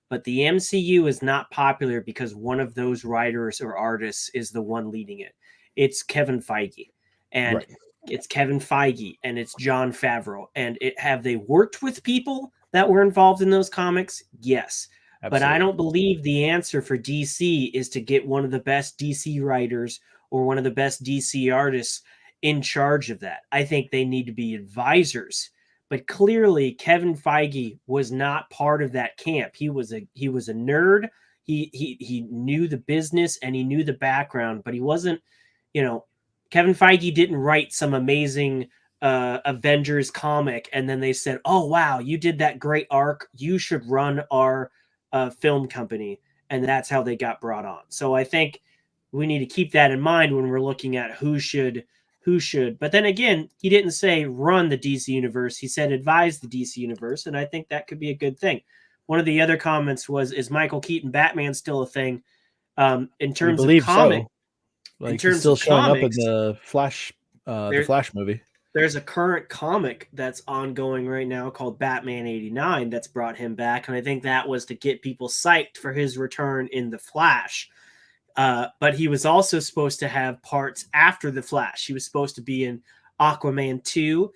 Speaker 2: But the MCU is not popular because one of those writers or artists is the one leading it. It's Kevin Feige. And
Speaker 1: Right.
Speaker 2: it's Kevin Feige and it's Jon Favreau. And have they worked with people that were involved in those comics? Yes. But I
Speaker 1: Absolutely.
Speaker 2: don't believe the answer for DC is to get one of the best DC writers or one of the best DC artists in charge of that. I think they need to be advisors. But clearly, Kevin Feige was not part of that camp. He was a nerd. He knew the business and he knew the background, but he wasn't. You know, Kevin Feige didn't write some amazing Avengers comic and then they said, "Oh wow, you did that great arc. You should run our film company," and that's how they got brought on. So I think we need to keep that in mind when we're looking at who should. But then again, he didn't say run the DC universe. He said advise the DC universe, and I think that could be a good thing. One of the other comments was, "Is Michael Keaton Batman still a thing?" In
Speaker 1: We
Speaker 2: terms of
Speaker 1: believe
Speaker 2: comic,
Speaker 1: so. Like he's still showing up in
Speaker 2: comics,
Speaker 1: the Flash movie.
Speaker 2: there's a current comic that's ongoing right now called Batman 89 that's brought him back. And I think that was to get people psyched for his return in The Flash. But he was also supposed to have parts after The Flash. He was supposed to be in Aquaman 2,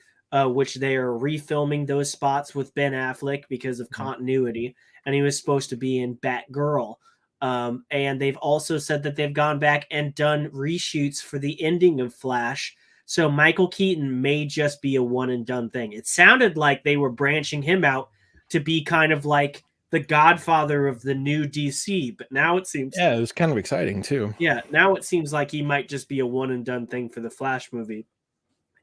Speaker 2: which they are refilming those spots with Ben Affleck because of continuity. And he was supposed to be in Batgirl. And they've also said that they've gone back and done reshoots for the ending of Flash. So Michael Keaton may just be a one and done thing. It sounded like they were branching him out to be kind of like the godfather of the new DC, but now it seems
Speaker 1: Yeah, it was kind of exciting too.
Speaker 2: now it seems like he might just be a one and done thing for the Flash movie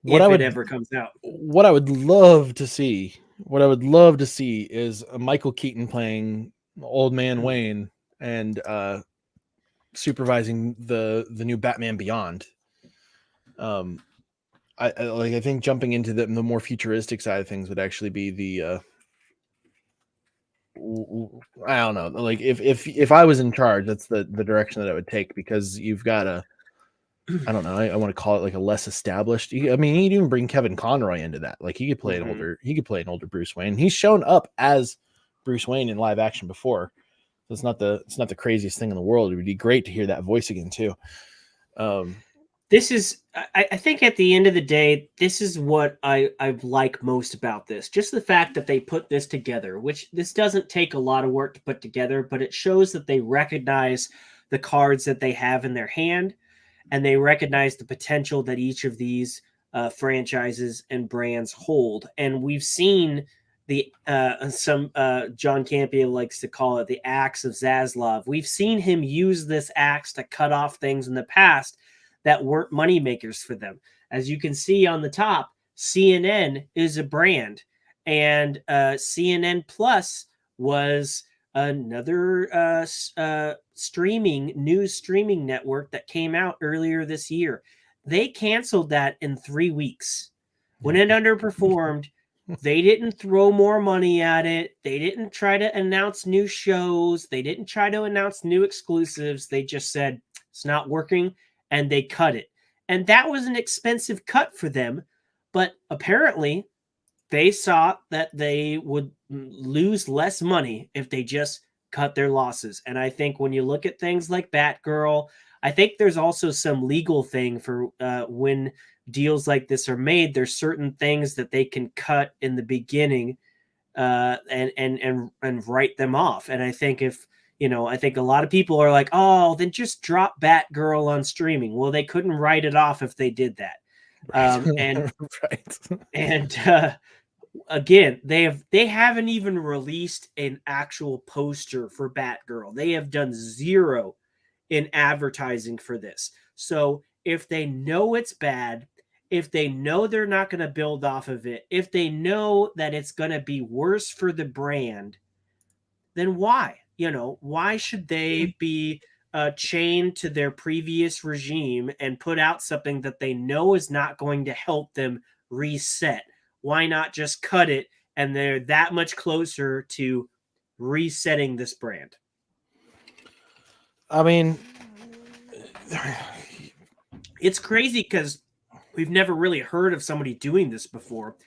Speaker 1: What
Speaker 2: if
Speaker 1: I
Speaker 2: it
Speaker 1: would
Speaker 2: ever comes out.
Speaker 1: what I would love to see, what I would love to see is a Michael Keaton playing Old Man Wayne and supervising the new Batman Beyond. I think jumping into the more futuristic side of things would actually be the I don't know, like if I was in charge, that's the direction that I would take, because you've got a I don't know, I want to call it like a less established. I mean, he'd even bring Kevin Conroy into that. Like he could play an older Bruce Wayne. He's shown up as Bruce Wayne in live action before. So it's not the craziest thing in the world. It would be great to hear that voice again too.
Speaker 2: This is, I think at the end of the day, this is what I like most about this. Just the fact that they put this together, which this doesn't take a lot of work to put together, but it shows that they recognize the cards that they have in their hand and they recognize the potential that each of these franchises and brands hold. And we've seen the John Campea likes to call it the axe of Zaslav. We've seen him use this axe to cut off things in the past that weren't money makers for them. As you can see on the top, CNN is a brand, and CNN Plus was another news streaming network that came out earlier this year. They canceled that in 3 weeks. When it underperformed, they didn't throw more money at it. They didn't try to announce new shows. They didn't try to announce new exclusives. They just said it's not working, and they cut it. And that was an expensive cut for them, but apparently they saw that they would lose less money if they just cut their losses. And I think when you look at things like Batgirl, I think there's also some legal thing for when deals like this are made. There's certain things that they can cut in the beginning and write them off. And I think I think a lot of people are like, oh, then just drop Batgirl on streaming. Well, they couldn't write it off if they did that.
Speaker 1: right.
Speaker 2: And
Speaker 1: Right.
Speaker 2: and again, they haven't even released an actual poster for Batgirl. They have done zero in advertising for this. So if they know it's bad if they know they're not going to build off of it, if they know that it's going to be worse for the brand, then why? Why should they be chained to their previous regime and put out something that they know is not going to help them reset? Why not just cut it and they're that much closer to resetting this brand?
Speaker 1: I mean,
Speaker 2: it's crazy because we've never really heard of somebody doing this before,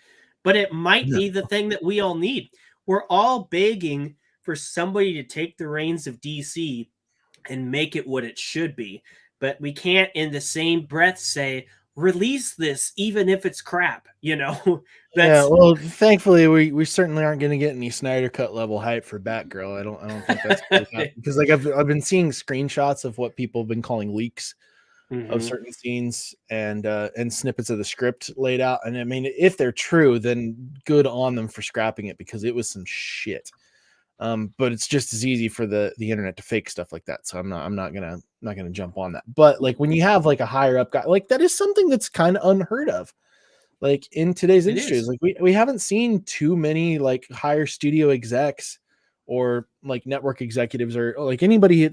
Speaker 2: but it might be the thing that we all need. We're all begging for somebody to take the reins of DC and make it what it should be. But we can't in the same breath say, release this, even if it's crap,
Speaker 1: Yeah, well, thankfully we certainly aren't going to get any Snyder Cut level hype for Batgirl. I don't think that's going to happen, because like I've been seeing screenshots of what people have been calling leaks of certain scenes and snippets of the script laid out. And I mean, if they're true, then good on them for scrapping it, because it was some shit. But it's just as easy for the internet to fake stuff like that. So I'm not gonna jump on that. But like when you have like a higher up guy, like that is something that's kind of unheard of. Like in today's industry, like we haven't seen too many like higher studio execs or like network executives or like anybody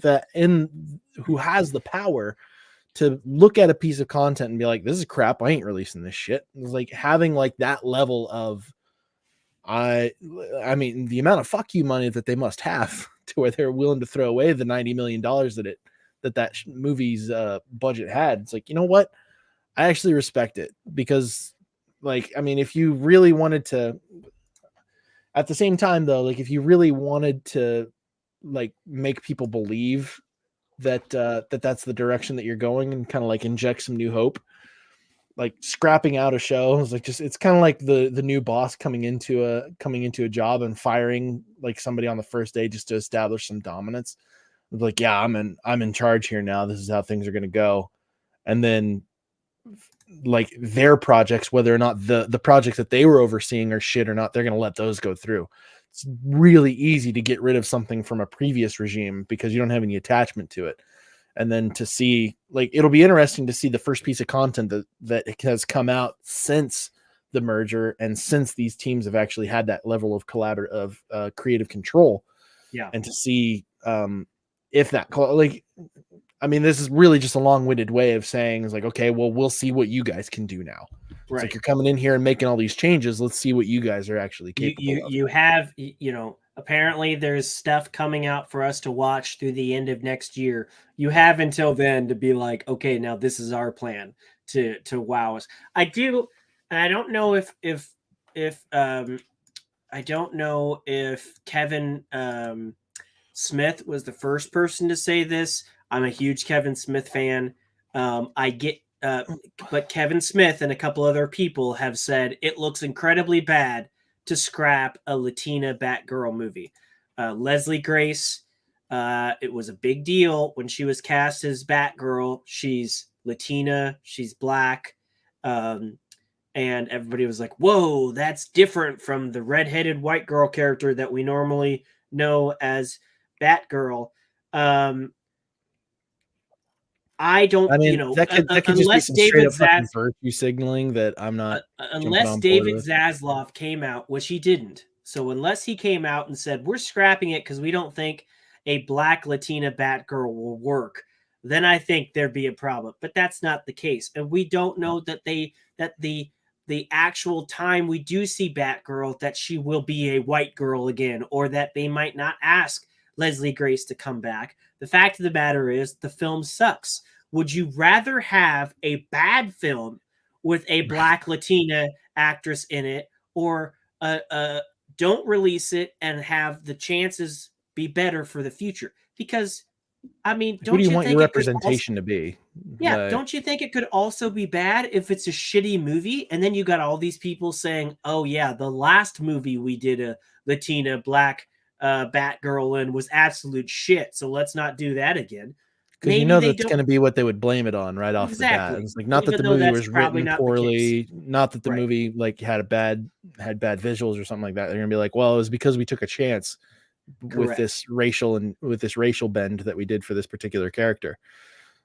Speaker 1: who has the power to look at a piece of content and be like, this is crap, I ain't releasing this shit. It's like having like that level of I mean, the amount of fuck you money that they must have to where they're willing to throw away the $90 million that movie's budget had. It's like, you know what? I actually respect it, because like, I mean, if you really wanted to, at the same time though, like if you really wanted to like make people believe that that's the direction that you're going and kind of like inject some new hope, like scrapping out a show is like it's kind of like the new boss coming into a job and firing like somebody on the first day just to establish some dominance. Like, yeah, I'm in charge here now. This is how things are going to go. And then like their projects, whether or not the projects that they were overseeing are shit or not, they're going to let those go through. It's really easy to get rid of something from a previous regime because you don't have any attachment to it. And then to see, like, it'll be interesting to see the first piece of content that has come out since the merger and since these teams have actually had that level of creative control.
Speaker 2: Yeah.
Speaker 1: And to see if that, like, I mean, this is really just a long-winded way of saying is like, okay, well, we'll see what you guys can do now. Right. It's like you're coming in here and making all these changes. Let's see what you guys are actually capable of.
Speaker 2: You have, apparently there's stuff coming out for us to watch through the end of next year. You have until then to be like, okay, now this is our plan to wow us. I do, and I don't know if I don't know if Kevin Smith was the first person to say this. I'm a huge Kevin Smith fan. But Kevin Smith and a couple other people have said it looks incredibly bad to scrap a Latina Batgirl movie. Leslie Grace, it was a big deal when she was cast as Batgirl. She's Latina, she's black, and everybody was like, whoa, that's different from the redheaded white girl character that we normally know as Batgirl. I don't,
Speaker 1: that could just be some straight up fucking virtue signaling that I'm not.
Speaker 2: Unless David Zaslav came out, which he didn't. So unless he came out and said, we're scrapping it because we don't think a black Latina Batgirl will work, then I think there'd be a problem. But that's not the case. And we don't know that the actual time we do see Batgirl, that she will be a white girl again, or that they might not ask Leslie Grace to come back. The fact of the matter is the film sucks. Would you rather have a bad film with a black Latina actress in it, or don't release it and have the chances be better for the future? Because, I mean,
Speaker 1: who do you want your representation to be?
Speaker 2: Yeah, don't you think it could also be bad if it's a shitty movie and then you got all these people saying, oh yeah, the last movie we did a Latina black Batgirl in was absolute shit, so let's not do that again.
Speaker 1: Because you know that's going to be what they would blame it on right off the bat. It's like, not that the movie was written poorly, not that the movie like had bad visuals or something like that. They're going to be like, well, it was because we took a chance with this racial bend that we did for this particular character.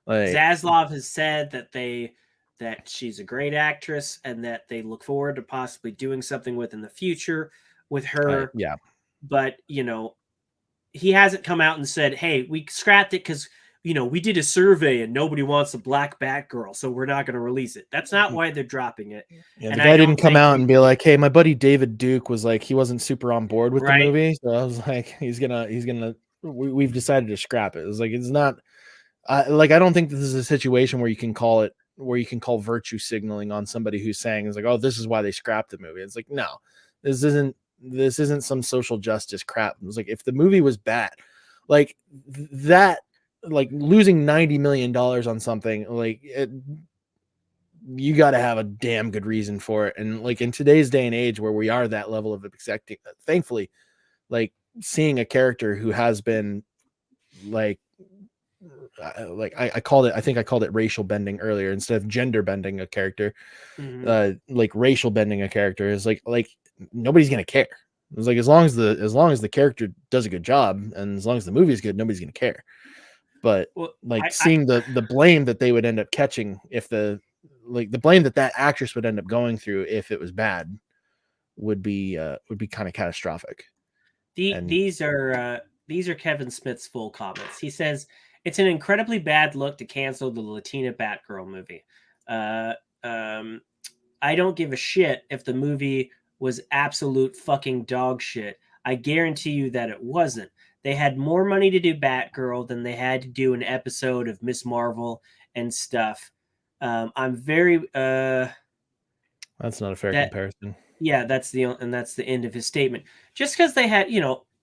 Speaker 2: Like, Zaslav has said that they that she's a great actress and that they look forward to possibly doing something with in the future with her.
Speaker 1: Yeah.
Speaker 2: But, he hasn't come out and said, hey, we scrapped it because, we did a survey and nobody wants a black Batgirl, so we're not going to release it. That's not why they're dropping it.
Speaker 1: Yeah,
Speaker 2: and
Speaker 1: the guy didn't come out and be like, hey, my buddy David Duke was like, he wasn't super on board with the movie. So I was like, we've decided to scrap it. It was like, it's not, I don't think this is a situation where you can call virtue signaling on somebody who's saying, it's like, oh, this is why they scrapped the movie. It's like, no, this isn't some social justice crap. It was like, if the movie was bad, like that, like losing $90 million on something, like you got to have a damn good reason for it. And like in today's day and age where we are that level of accepting, thankfully, like seeing a character who has been I think I called it racial bending earlier instead of gender bending a character. Like racial bending a character is like nobody's gonna care. It's like as long as the character does a good job and as long as the movie is good, nobody's gonna care. But seeing the blame that they would end up catching if the blame that actress would end up going through if it was bad would be kind of catastrophic.
Speaker 2: These are Kevin Smith's full comments. He says it's an incredibly bad look to cancel the Latina Batgirl movie. I don't give a shit if the movie was absolute fucking dog shit. I guarantee you that it wasn't. They had more money to do Batgirl than they had to do an episode of Miss Marvel and stuff. I'm very
Speaker 1: that's not a fair comparison.
Speaker 2: Yeah, that's the end of his statement. Just because they had,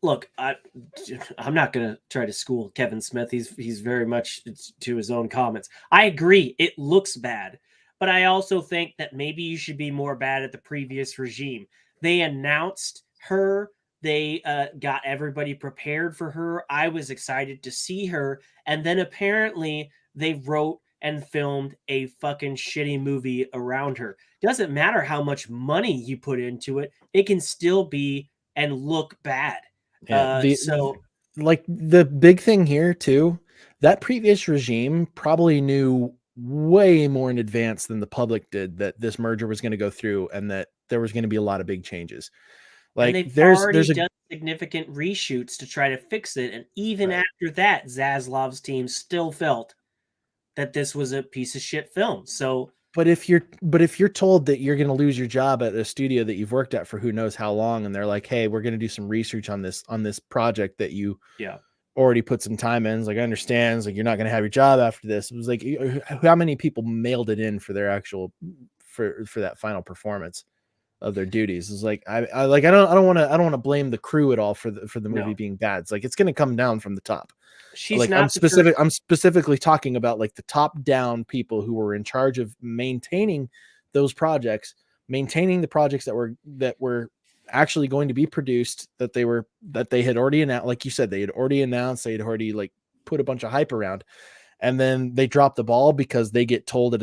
Speaker 2: look, I'm not going to try to school Kevin Smith. He's very much to his own comments. I agree, it looks bad, but I also think that maybe you should be more bad at the previous regime. They announced her. They got everybody prepared for her. I was excited to see her. And then apparently they wrote and filmed a fucking shitty movie around her. Doesn't matter how much money you put into it. It can still be and look bad.
Speaker 1: Yeah, the big thing here too, that previous regime probably knew way more in advance than the public did that this merger was going to go through and that there was going to be a lot of big changes. Like
Speaker 2: and they've already done significant reshoots to try to fix it. And even after that, Zaslav's team still felt that this was a piece of shit film. So,
Speaker 1: but if you're told that you're going to lose your job at a studio that you've worked at for who knows how long, and they're like, hey, we're going to do some research on this project that you already put some time in. It's like, I understand. It's like, you're not going to have your job after this. It was like, how many people mailed it in for their actual, for that final performance of their duties? Is like, I don't want to blame the crew at all for the movie being bad. It's like, it's going to come down from the top. I'm specifically talking about like the top down people who were in charge of maintaining those projects, maintaining the projects that were actually going to be produced, that they had already announced. Like you said, they had already announced, they had already like put a bunch of hype around, and then they dropped the ball because they got told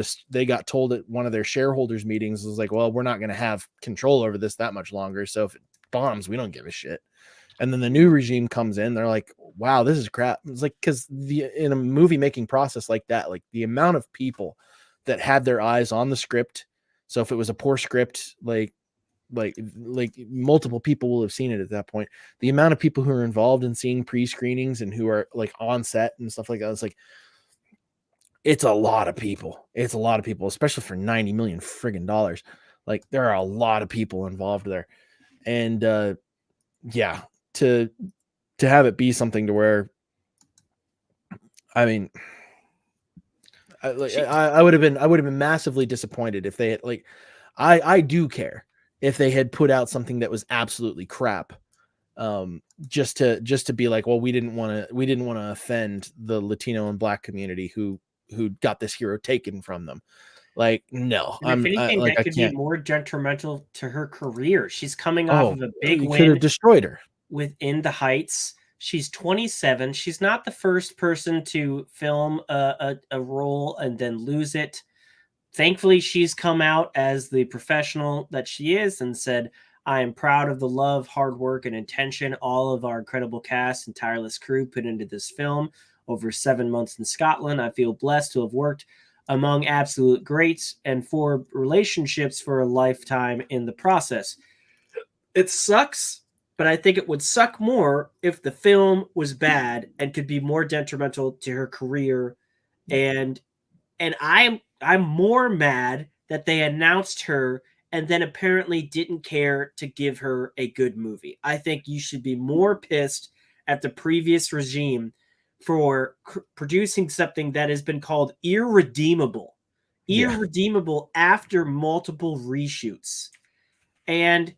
Speaker 1: at one of their shareholders meetings, was like, well, we're not going to have control over this that much longer. So if it bombs, we don't give a shit. And then the new regime comes in, they're like, wow, this is crap. It's like, because in a movie making process like that, like the amount of people that had their eyes on the script. So if it was a poor script, like multiple people will have seen it at that point. The amount of people who are involved in seeing pre-screenings and who are like on set and stuff like that, it's like, it's a lot of people. It's a lot of people, especially for $90 million friggin' dollars. Like there are a lot of people involved there. And to have it be something to where, I mean, I would have been massively disappointed if they had like, I do care if they had put out something that was absolutely crap, just to be like, well, we didn't want to offend the Latino and Black community who got this hero taken from them. Like, no,
Speaker 2: that could be more detrimental to her career. She's coming off of a big win.
Speaker 1: Could have destroyed her
Speaker 2: within the Heights. She's 27. She's not the first person to film a role and then lose it. Thankfully, she's come out as the professional that she is and said, I am proud of the love, hard work, and intention all of our incredible cast and tireless crew put into this film over 7 months in Scotland. I feel blessed to have worked among absolute greats and form relationships for a lifetime in the process. It sucks, but I think it would suck more if the film was bad and could be more detrimental to her career. And I'm more mad that they announced her and then apparently didn't care to give her a good movie. I think you should be more pissed at the previous regime for producing something that has been called irredeemable. Irredeemable after multiple reshoots. And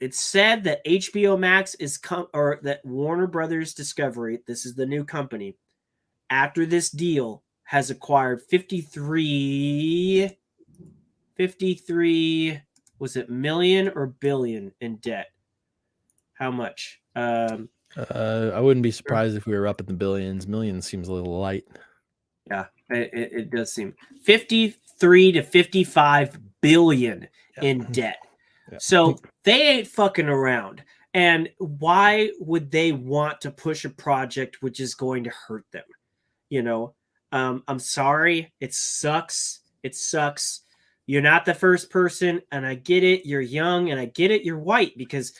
Speaker 2: it's said that HBO Max is or that Warner Brothers Discovery, this is the new company, after this deal has acquired 53 was it million or billion in debt? How much?
Speaker 1: I wouldn't be surprised if we were up in the billions. Millions seems a little light.
Speaker 2: Yeah, it does seem 53 to 55 billion in debt. So they ain't fucking around. And why would they want to push a project which is going to hurt them? You know, I'm sorry. It sucks. It sucks. You're not the first person, and I get it. You're young, and I get it. You're white because,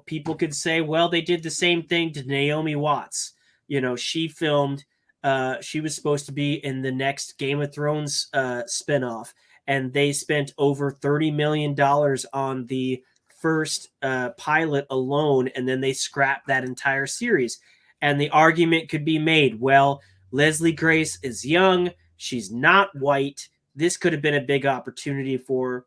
Speaker 2: people could say, well, they did the same thing to Naomi Watts. She filmed. She was supposed to be in the next Game of Thrones spinoff, and they spent over $30 million on the first pilot alone, and then they scrapped that entire series. And the argument could be made, well, Leslie Grace is young. She's not white. This could have been a big opportunity for her.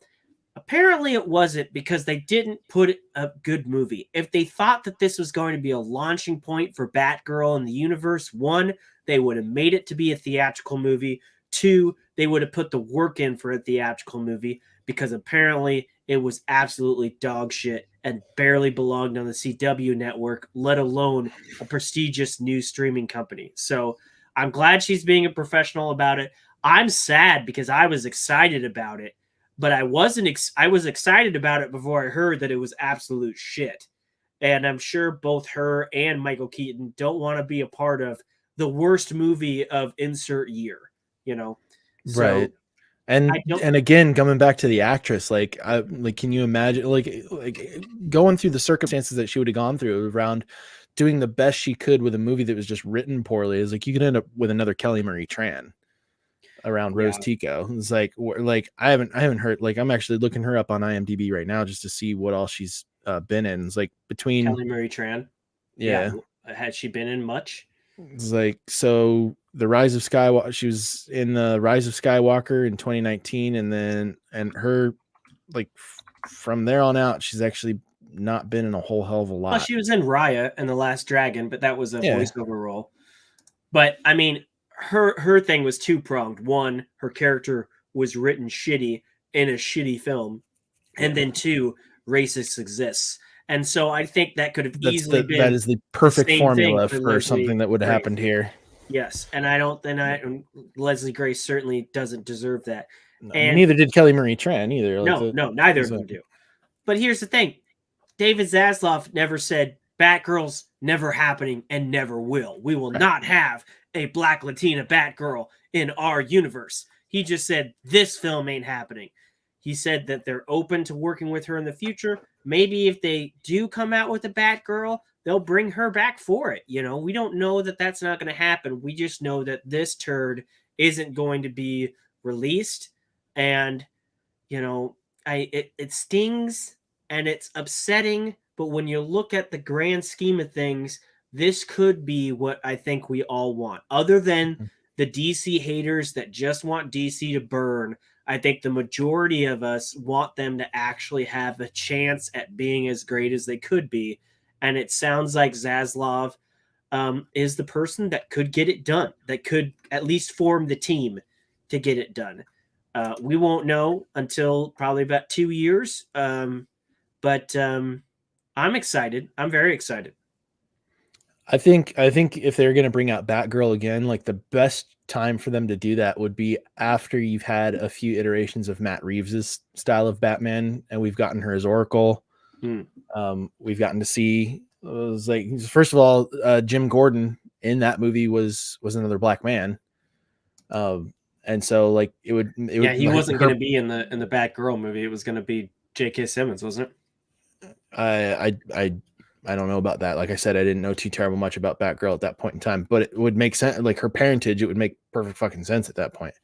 Speaker 2: Apparently it wasn't, because they didn't put a good movie. If they thought that this was going to be a launching point for Batgirl in the universe, one, they would have made it to be a theatrical movie. Two, they would have put the work in for a theatrical movie, because apparently it was absolutely dog shit and barely belonged on the CW network, let alone a prestigious new streaming company. So I'm glad she's being a professional about it. I'm sad because I was excited about it, but I wasn't. I was excited about it before I heard that it was absolute shit. And I'm sure both her and Michael Keaton don't want to be a part of the worst movie of insert year, So,
Speaker 1: right. And again, coming back to the actress, can you imagine like going through the circumstances that she would have gone through around doing the best she could with a movie that was just written poorly? Is like you could end up with another Kelly Marie Tran around Rose Tico. It's like I haven't heard, like I'm actually looking her up on IMDb right now just to see what all she's been in. It's like between
Speaker 2: Kelly Marie Tran.
Speaker 1: Yeah.
Speaker 2: Had she been in much?
Speaker 1: It's like, so the Rise of Skywalker, she was in the Rise of Skywalker in 2019, and her like from there on out, she's actually not been in a whole hell of a lot.
Speaker 2: Well, she was in Raya and The Last Dragon, but that was a voiceover role. But I mean, her thing was two-pronged. One, her character was written shitty in a shitty film, and then two, racist exists. And so I think that could have easily been
Speaker 1: that is the perfect formula for something that would have happened here.
Speaker 2: Yes, and Leslie Grace certainly doesn't deserve that.
Speaker 1: No, and neither did Kelly Marie Tran either.
Speaker 2: Neither of them do. But here's the thing. David Zaslav never said Batgirl's never happening and never will. We will not have a Black Latina Batgirl in our universe. He just said this film ain't happening. He said that they're open to working with her in the future. Maybe if they do come out with a Batgirl, they'll bring her back for it. We don't know that that's not going to happen. We just know that this turd isn't going to be released. And, it stings and it's upsetting. But when you look at the grand scheme of things, this could be what I think we all want. Other than the DC haters that just want DC to burn, I think the majority of us want them to actually have a chance at being as great as they could be. And it sounds like Zaslav is the person that could get it done, that could at least form the team to get it done. We won't know until probably about 2 years. But I'm excited. I'm very excited.
Speaker 1: I think if they're going to bring out Batgirl again, like the best time for them to do that would be after you've had a few iterations of Matt Reeves's style of Batman, and we've gotten her as Oracle. We've gotten to see, first of all, Jim Gordon in that movie was another black man. And so like it would
Speaker 2: he
Speaker 1: like
Speaker 2: wasn't going to be in the Batgirl movie. It was going to be J.K. Simmons, wasn't it?
Speaker 1: I don't know about that. Like I said, I didn't know too terrible much about Batgirl at that point in time, but it would make sense. Like her parentage, it would make perfect fucking sense at that point.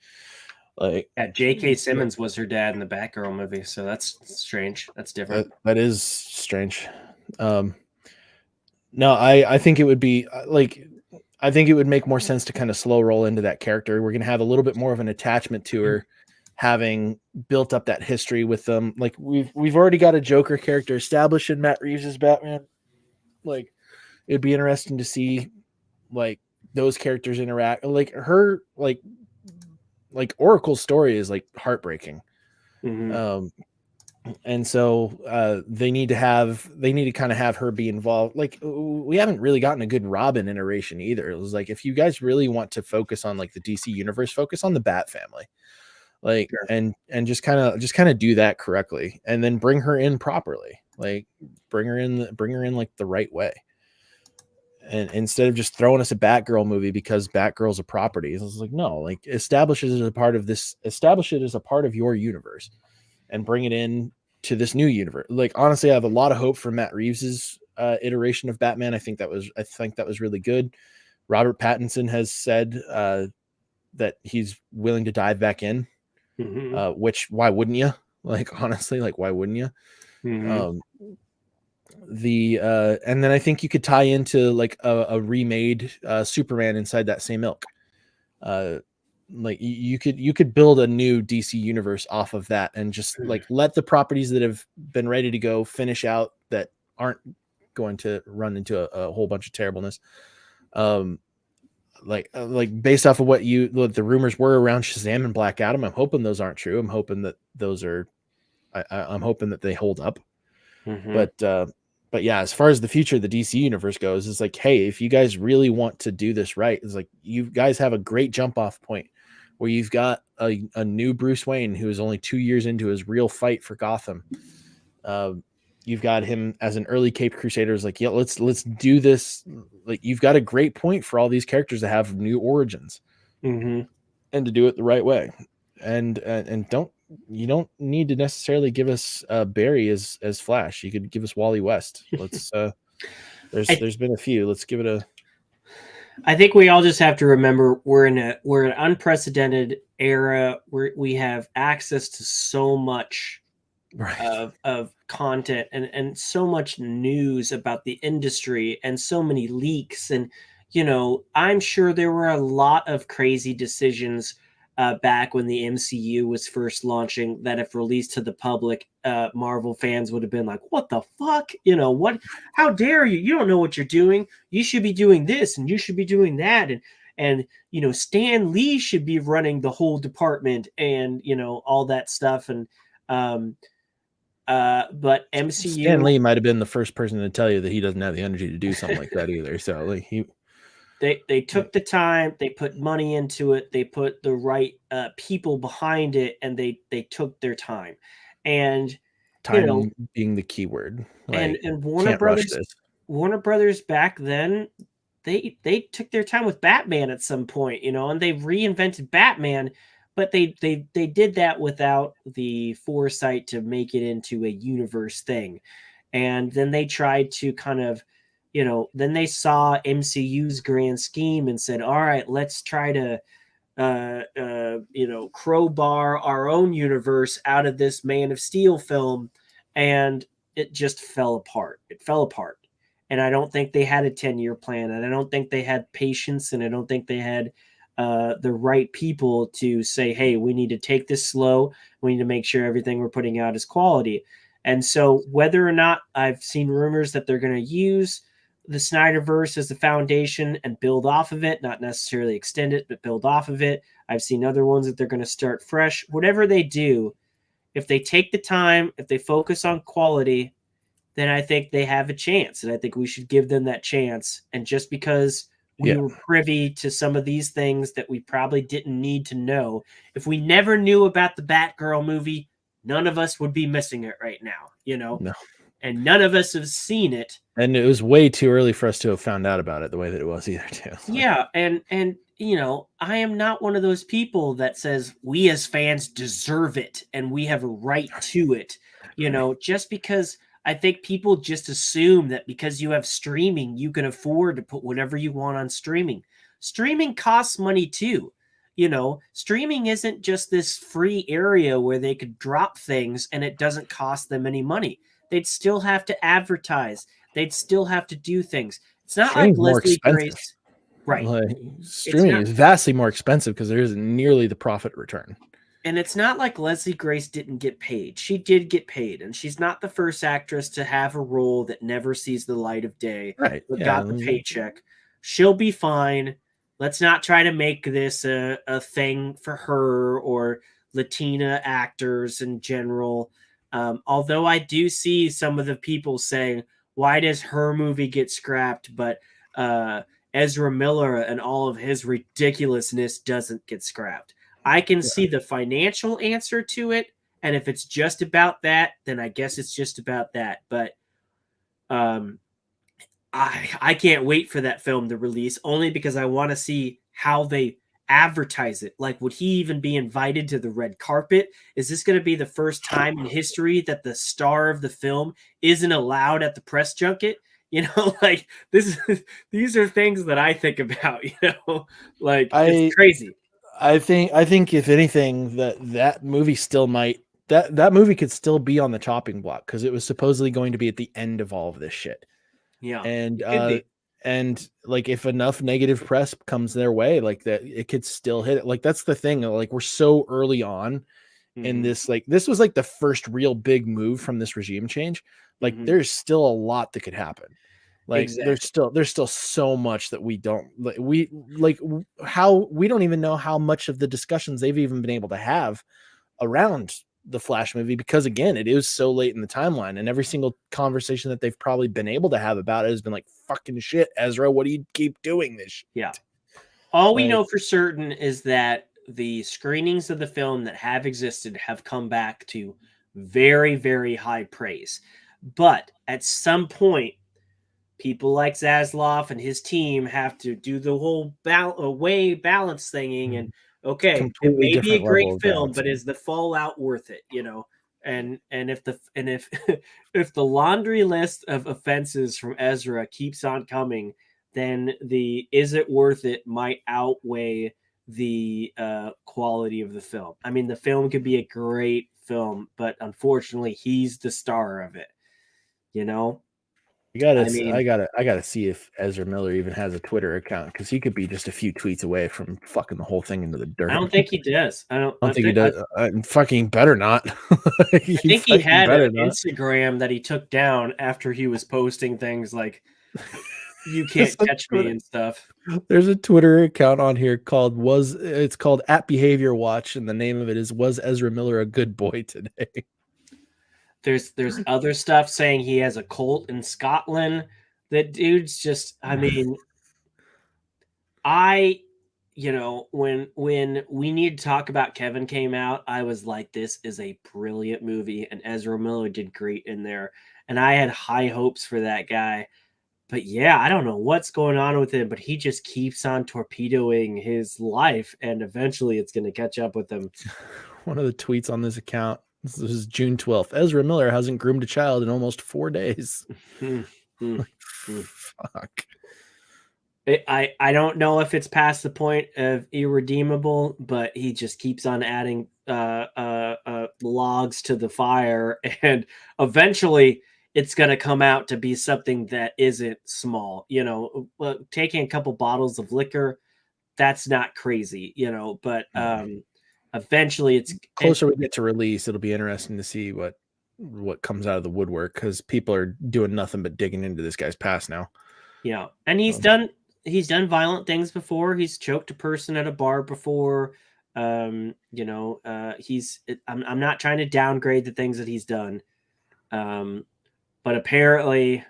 Speaker 1: Like,
Speaker 2: yeah, J.K. Simmons was her dad in the Batgirl movie, so that's strange. That's different.
Speaker 1: That is strange. No, I think it would be like, I think it would make more sense to kind of slow roll into that character. We're gonna have a little bit more of an attachment to her, having built up that history with them. Like we've already got a Joker character established in Matt Reeves' Batman. Like it'd be interesting to see like those characters interact. Like her like Oracle's story is like heartbreaking.
Speaker 2: Mm-hmm.
Speaker 1: And so they need to kind of have her be involved. Like we haven't really gotten a good Robin iteration either. It was like, if you guys really want to focus on like the DC universe, focus on the Bat family, like,
Speaker 2: Sure.
Speaker 1: and just kind of do that correctly, and then bring her in properly. Like bring her in like the right way. And instead of just throwing us a Batgirl movie because Batgirl's a property, it's like, no, like establish it as a part of your universe and bring it in to this new universe. Like, honestly, I have a lot of hope for Matt Reeves's iteration of Batman. I think that was really good. Robert Pattinson has said that he's willing to dive back in, which why wouldn't you? Like, honestly, like, why wouldn't you?
Speaker 2: Mm-hmm.
Speaker 1: And then I think you could tie into like a remade Superman inside that same ilk. Like you could build a new DC universe off of that, and just like let the properties that have been ready to go finish out, that aren't going to run into a whole bunch of terribleness. Like based off of what the rumors were around Shazam and Black Adam, I'm hoping those aren't true. I'm hoping that those are, I'm hoping that they hold up.
Speaker 2: Mm-hmm.
Speaker 1: But yeah, as far as the future of the DC universe goes, it's like, hey, if you guys really want to do this right, it's like you guys have a great jump off point where you've got a new Bruce Wayne who is only 2 years into his real fight for Gotham. You've got him as an early Cape Crusader. Is like, yeah, let's do this. Like, you've got a great point for all these characters to have new origins, and to do it the right way. And you don't need to necessarily give us Barry as Flash. You could give us Wally West. Let's there's been a few. Let's give it a.
Speaker 2: I think we all just have to remember we're in an unprecedented era where we have access to so much of content and so much news about the industry and so many leaks. And I'm sure there were a lot of crazy decisions back when the MCU was first launching that, if released to the public, Marvel fans would have been like, what the fuck? What? How dare you? You don't know what you're doing. You should be doing this and you should be doing that. And Stan Lee should be running the whole department, and all that stuff. And but MCU,
Speaker 1: Stan Lee might have been the first person to tell you that he doesn't have the energy to do something like that either. So like
Speaker 2: They took the time, they put money into it, they put the right people behind it, and they took their time. And
Speaker 1: time being the key word. Like,
Speaker 2: and Warner Brothers back then, they took their time with Batman at some point, and they reinvented Batman, but they did that without the foresight to make it into a universe thing. And then they tried to kind of, then they saw MCU's grand scheme and said, all right, let's try to, crowbar our own universe out of this Man of Steel film. And it just fell apart. It fell apart. And I don't think they had a 10-year plan. And I don't think they had patience. And I don't think they had the right people to say, hey, we need to take this slow. We need to make sure everything we're putting out is quality. And so whether or not, I've seen rumors that they're going to use the Snyderverse as the foundation and build off of it, not necessarily extend it, but build off of it. I've seen other ones that they're going to start fresh. Whatever they do, if they take the time, if they focus on quality, then I think they have a chance. And I think we should give them that chance. And just because we were privy to some of these things that we probably didn't need to know, if we never knew about the Batgirl movie, none of us would be missing it right now,
Speaker 1: No.
Speaker 2: And none of us have seen it.
Speaker 1: And it was way too early for us to have found out about it the way that it was either, too.
Speaker 2: Yeah, and I am not one of those people that says we as fans deserve it and we have a right to it. Just because I think people just assume that because you have streaming, you can afford to put whatever you want on streaming. Streaming costs money too. Streaming isn't just this free area where they could drop things and it doesn't cost them any money. They'd still have to advertise. They'd still have to do things. It's not like
Speaker 1: Streaming's more
Speaker 2: Leslie
Speaker 1: expensive.
Speaker 2: Grace. Right.
Speaker 1: Like,
Speaker 2: It's
Speaker 1: streaming
Speaker 2: not,
Speaker 1: is vastly more expensive because there isn't nearly the profit return.
Speaker 2: and it's not like Leslie Grace didn't get paid. She did get paid, and she's not the first actress to have a role that never sees the light of day,
Speaker 1: Right.
Speaker 2: but
Speaker 1: Yeah.
Speaker 2: got the paycheck. She'll be fine. Let's not try to make this a thing for her or Latina actors in general. Although I do see some of the people saying, why does her movie get scrapped, but Ezra Miller and all of his ridiculousness doesn't get scrapped? I can see the financial answer to it, and if it's just about that, then I guess it's just about that. But I can't wait for that film to release, only because I want to see how they advertise it. Like, would he even be invited to the red carpet? Is this going to be the first time in history that the star of the film isn't allowed at the press junket? Like these are things that I think about. Like it's crazy.
Speaker 1: I think if anything, that movie still might that movie could still be on the chopping block because it was supposedly going to be at the end of all of this shit.
Speaker 2: Yeah,
Speaker 1: and like if enough negative press comes their way, like that, it could still hit it. Like that's the thing. Like we're so early on in this. Like this was like the first real big move from this regime change. Like there's still a lot that could happen. Like there's still so much that we don't we don't even know how much of the discussions they've even been able to have around the Flash movie, because again, it is so late in the timeline, and every single conversation that they've probably been able to have about it has been like, fucking shit, Ezra, what do you keep doing this shit?
Speaker 2: Yeah. All we know for certain is that the screenings of the film that have existed have come back to very, very high praise. But at some point, people like Zaslav and his team have to do the whole balance thinging. And okay, it may be a great film, but is the fallout worth it? And if if the laundry list of offenses from Ezra keeps on coming, then the is it worth it might outweigh the quality of the film. I mean, the film could be a great film, but unfortunately, he's the star of it.
Speaker 1: I gotta see if Ezra Miller even has a Twitter account, because he could be just a few tweets away from fucking the whole thing into the dirt.
Speaker 2: I don't think he does. I
Speaker 1: think he does. Fucking better not.
Speaker 2: I think he had an Instagram that he took down after he was posting things like "You can't catch me" and stuff.
Speaker 1: There's a Twitter account on here called @Behavior Watch, and the name of it is "Was Ezra Miller a good boy today?"
Speaker 2: There's other stuff saying he has a cult in Scotland. That dude's just, I mean, when We Need to Talk About Kevin came out, I was like, this is a brilliant movie, and Ezra Miller did great in there, and I had high hopes for that guy. But yeah, I don't know what's going on with him, but he just keeps on torpedoing his life, and eventually it's going to catch up with him.
Speaker 1: One of the tweets on this account, this is June 12th. Ezra Miller hasn't groomed a child in almost 4 days. Fuck.
Speaker 2: I don't know if it's past the point of irredeemable, but he just keeps on adding logs to the fire, and eventually it's going to come out to be something that isn't small. Taking a couple bottles of liquor, that's not crazy, but eventually it's
Speaker 1: closer we get to release. It'll be interesting to see what comes out of the woodwork, because people are doing nothing but digging into this guy's past now.
Speaker 2: Yeah, and he's done violent things before. He's choked a person at a bar before. I'm not trying to downgrade the things that he's done, but apparently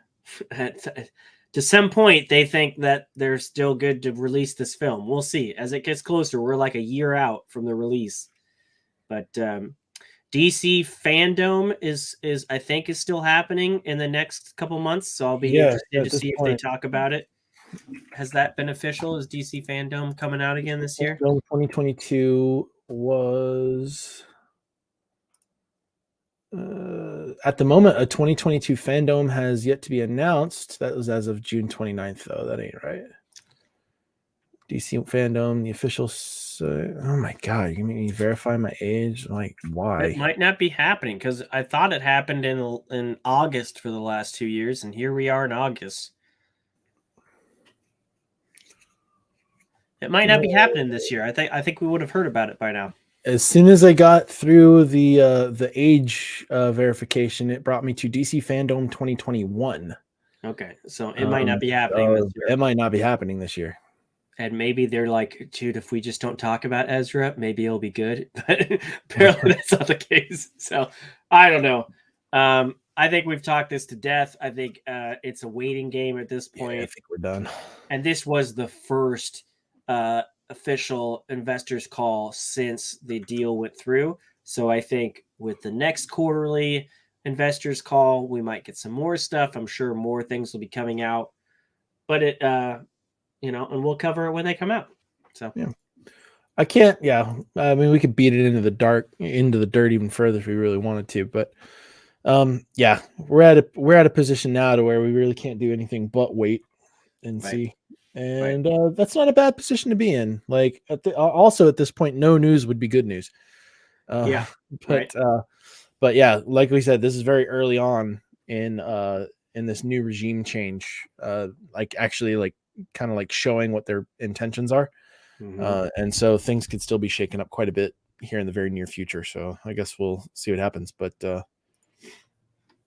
Speaker 2: to some point they think that they're still good to release this film. We'll see as it gets closer. We're like a year out from the release, but DC Fandom is I think is still happening in the next couple months, so I'll be interested to see if they talk about it. has that been official? Is DC Fandom coming out again this year?
Speaker 1: 2022 was at the moment a 2022 Fandom has yet to be announced. That was as of June 29th, though. That ain't right. DC Fandom, the official. Oh my god, you make me verify my age? Like, why?
Speaker 2: It might not be happening because I thought it happened in August for the last 2 years, and here we are in August. It might not be happening this year. I think we would have heard about it by now.
Speaker 1: As soon as I got through the age verification, it brought me to DC Fandom 2021.
Speaker 2: Okay, so it might not be happening this year.
Speaker 1: It might not be happening this year.
Speaker 2: And maybe they're like, dude, if we just don't talk about Ezra, maybe it'll be good. But apparently that's not the case. So I don't know. I think we've talked this to death. I think it's a waiting game at this point.
Speaker 1: Yeah, I think we're done.
Speaker 2: And this was the first official investors call since the deal went through. So I think with the next quarterly investors call, we might get some more stuff. I'm sure more things will be coming out. But it and we'll cover it when they come out. So
Speaker 1: yeah, I can't. Yeah, I mean, we could beat it into the dirt even further if we really wanted to. But yeah, we're at a position now to where we really can't do anything but wait and see. And that's not a bad position to be in. Like also at this point, no news would be good news. But yeah, like we said, this is very early on in this new regime change. Like actually, like kind of like showing what their intentions are. And so things could still be shaken up quite a bit here in the very near future. So I guess we'll see what happens. But I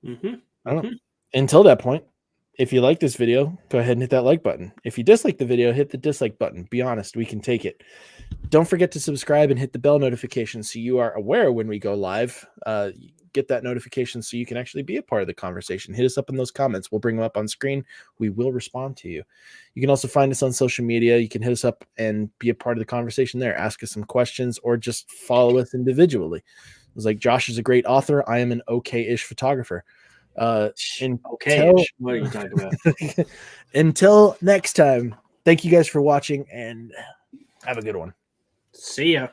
Speaker 1: don't know. Until that point, if you like this video, go ahead and hit that like button. If you dislike the video, hit the dislike button. Be honest, we can take it. Don't forget to subscribe and hit the bell notification so you are aware when we go live. Get that notification so you can actually be a part of the conversation. Hit us up in those comments. We'll bring them up on screen. We will respond to you. You can also find us on social media. You can hit us up and be a part of the conversation there. Ask us some questions or just follow us individually. It's like Josh is a great author. I am an okay-ish photographer.
Speaker 2: What are you talking about?
Speaker 1: Until next time, thank you guys for watching and have a good one.
Speaker 2: See ya.